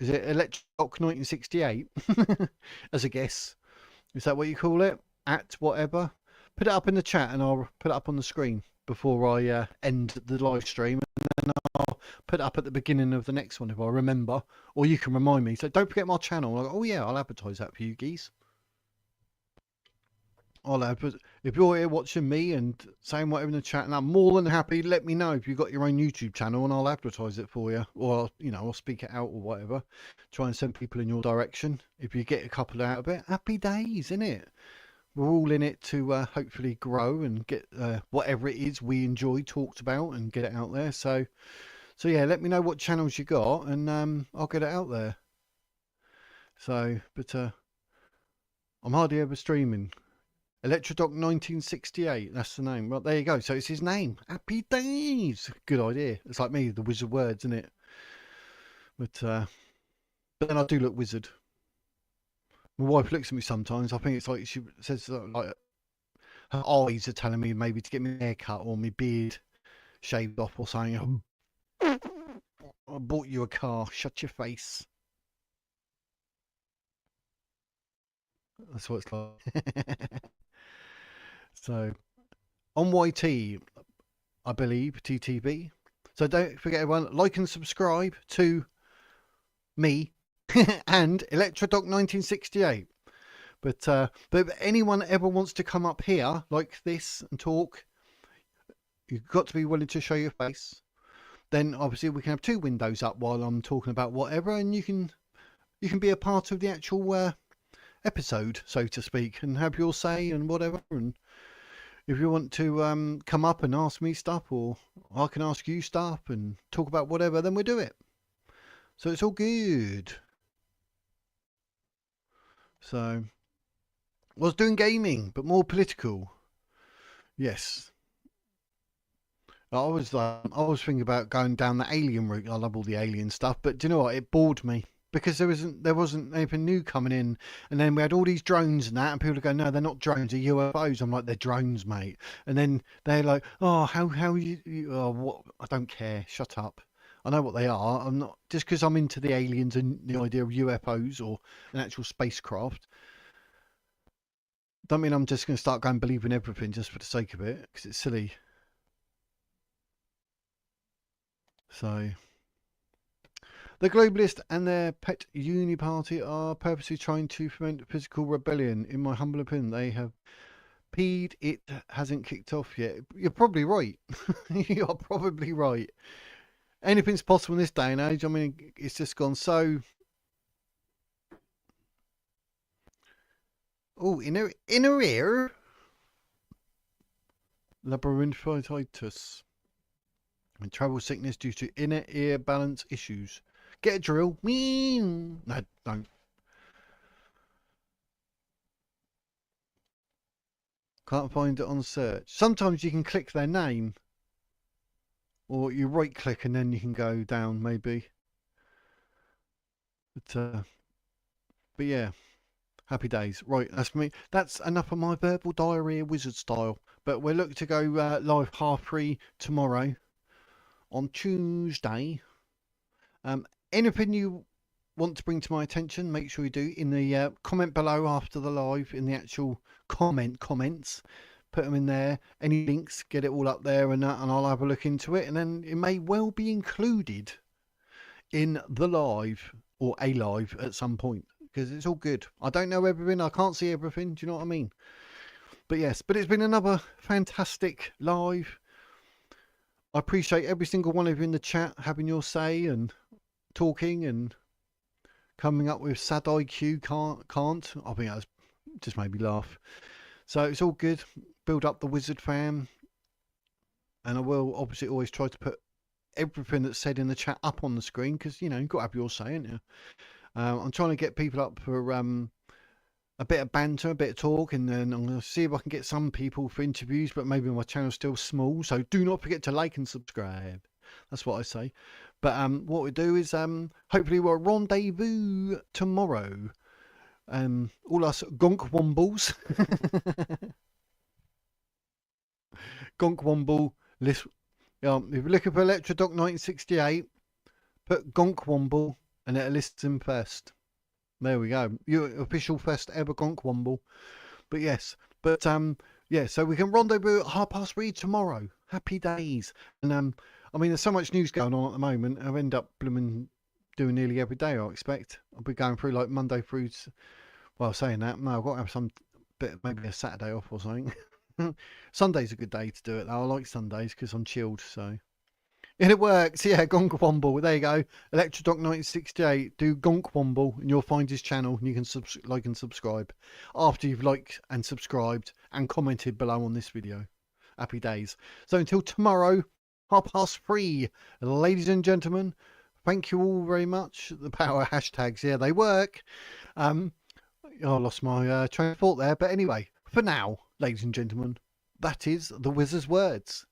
Is it Electrodoc 1968? As a guess. Is that what you call it? At whatever? Put it up in the chat and I'll put it up on the screen before I end the live stream. And then I'll put it up at the beginning of the next one if I remember. Or you can remind me. So don't forget my channel. Like, oh yeah, I'll advertise that for you, geese. If you're here watching me and saying whatever in the chat, and I'm more than happy, let me know if you've got your own YouTube channel and I'll advertise it for you, or you know, I'll speak it out or whatever. Try and send people in your direction. If you get a couple out of it, happy days, innit? We're all in it to hopefully grow and get whatever it is we enjoy talked about and get it out there. So So yeah, let me know what channels you got, and I'll get it out there. So, but I'm hardly ever streaming. Electrodoc 1968, that's the name. Right, there you go. So it's his name. Happy days. Good idea. It's like me, the wizard words, isn't it? But then I do look wizard. My wife looks at me sometimes. I think it's like she says, like, her eyes are telling me maybe to get my hair cut or my beard shaved off or something. I bought you a car. Shut your face. That's what it's like. So, on YT, I believe, TTV. So don't forget, everyone, like and subscribe to me and Electrodoc 1968. But if anyone ever wants to come up here like this and talk, you've got to be willing to show your face. Then obviously we can have 2 windows up while I'm talking about whatever, and you can be a part of the actual episode, so to speak, and have your say and whatever. And if you want to come up and ask me stuff, or I can ask you stuff and talk about whatever, then we'll do it. So it's all good. So I was doing gaming, but more political. Yes. I was thinking about going down the alien route. I love all the alien stuff, but do you know what? It bored me because there wasn't anything new coming in, and then we had all these drones and that, and people go, no, they're not drones, they're UFOs. I'm like, they're drones, mate. And then they're like, oh, how you oh, what? I don't care. Shut up. I know what they are. I'm not just because I'm into the aliens and the idea of UFOs or an actual spacecraft. Don't mean I'm just going to start going believing everything just for the sake of it, because it's silly. So, the globalists and their pet uni party are purposely trying to foment physical rebellion. In my humble opinion, they have peed. It hasn't kicked off yet. You're probably right. You're probably right. Anything's possible in this day and age. I mean, it's just gone so. Oh, inner ear. Labyrinthitis. And travel sickness due to inner ear balance issues. Get a drill. No, don't. Can't find it on search. Sometimes you can click their name. Or you right click and then you can go down maybe. But yeah. Happy days. Right, that's me. That's enough of my verbal diarrhea wizard style. But we're looking to go live 3:30 tomorrow. On Tuesday. Anything you want to bring to my attention, make sure you do in the comment below after the live, in the actual comments. Put them in there. Any links, get it all up there, and I'll have a look into it. And then it may well be included in the live or a live at some point, because it's all good. I don't know everything. I can't see everything. Do you know what I mean? But yes, but it's been another fantastic live. I appreciate every single one of you in the chat having your say and talking and coming up with sad IQ can't. I think that's just made me laugh. So it's all good. Build up the wizard fam. And I will obviously always try to put everything that's said in the chat up on the screen, because, you know, you've got to have your say, ain't you? I'm trying to get people up for a bit of banter, a bit of talk, and then I'm going to see if I can get some people for interviews, but maybe my channel's still small, so do not forget to like and subscribe. That's what I say. But what we do is hopefully we'll rendezvous tomorrow. All us gonk wombles. Gonk womble. If you're looking for Electrodoc 1968, put gonk womble and it'll list him first. There we go. Your official first ever gonk womble. But yes. But yeah, so we can rendezvous at 3:30 tomorrow. Happy days. And I mean, there's so much news going on at the moment. I've ended up blooming doing nearly every day, I expect. I'll be going through like Monday through. Well, saying that, no, I've got to have some bit, maybe a Saturday off or something. Sunday's a good day to do it though. I like Sundays because I'm chilled, so. And it works, yeah, Gonk Womble. There you go. Electrodoc 1968. Do Gonk Womble and you'll find his channel, and you can like and subscribe after you've liked and subscribed and commented below on this video. Happy days. So until tomorrow, 3:30. Ladies and gentlemen, thank you all very much. The power hashtags, yeah, they work. I lost my train of thought there. But anyway, for now, ladies and gentlemen, that is the Wizard's words.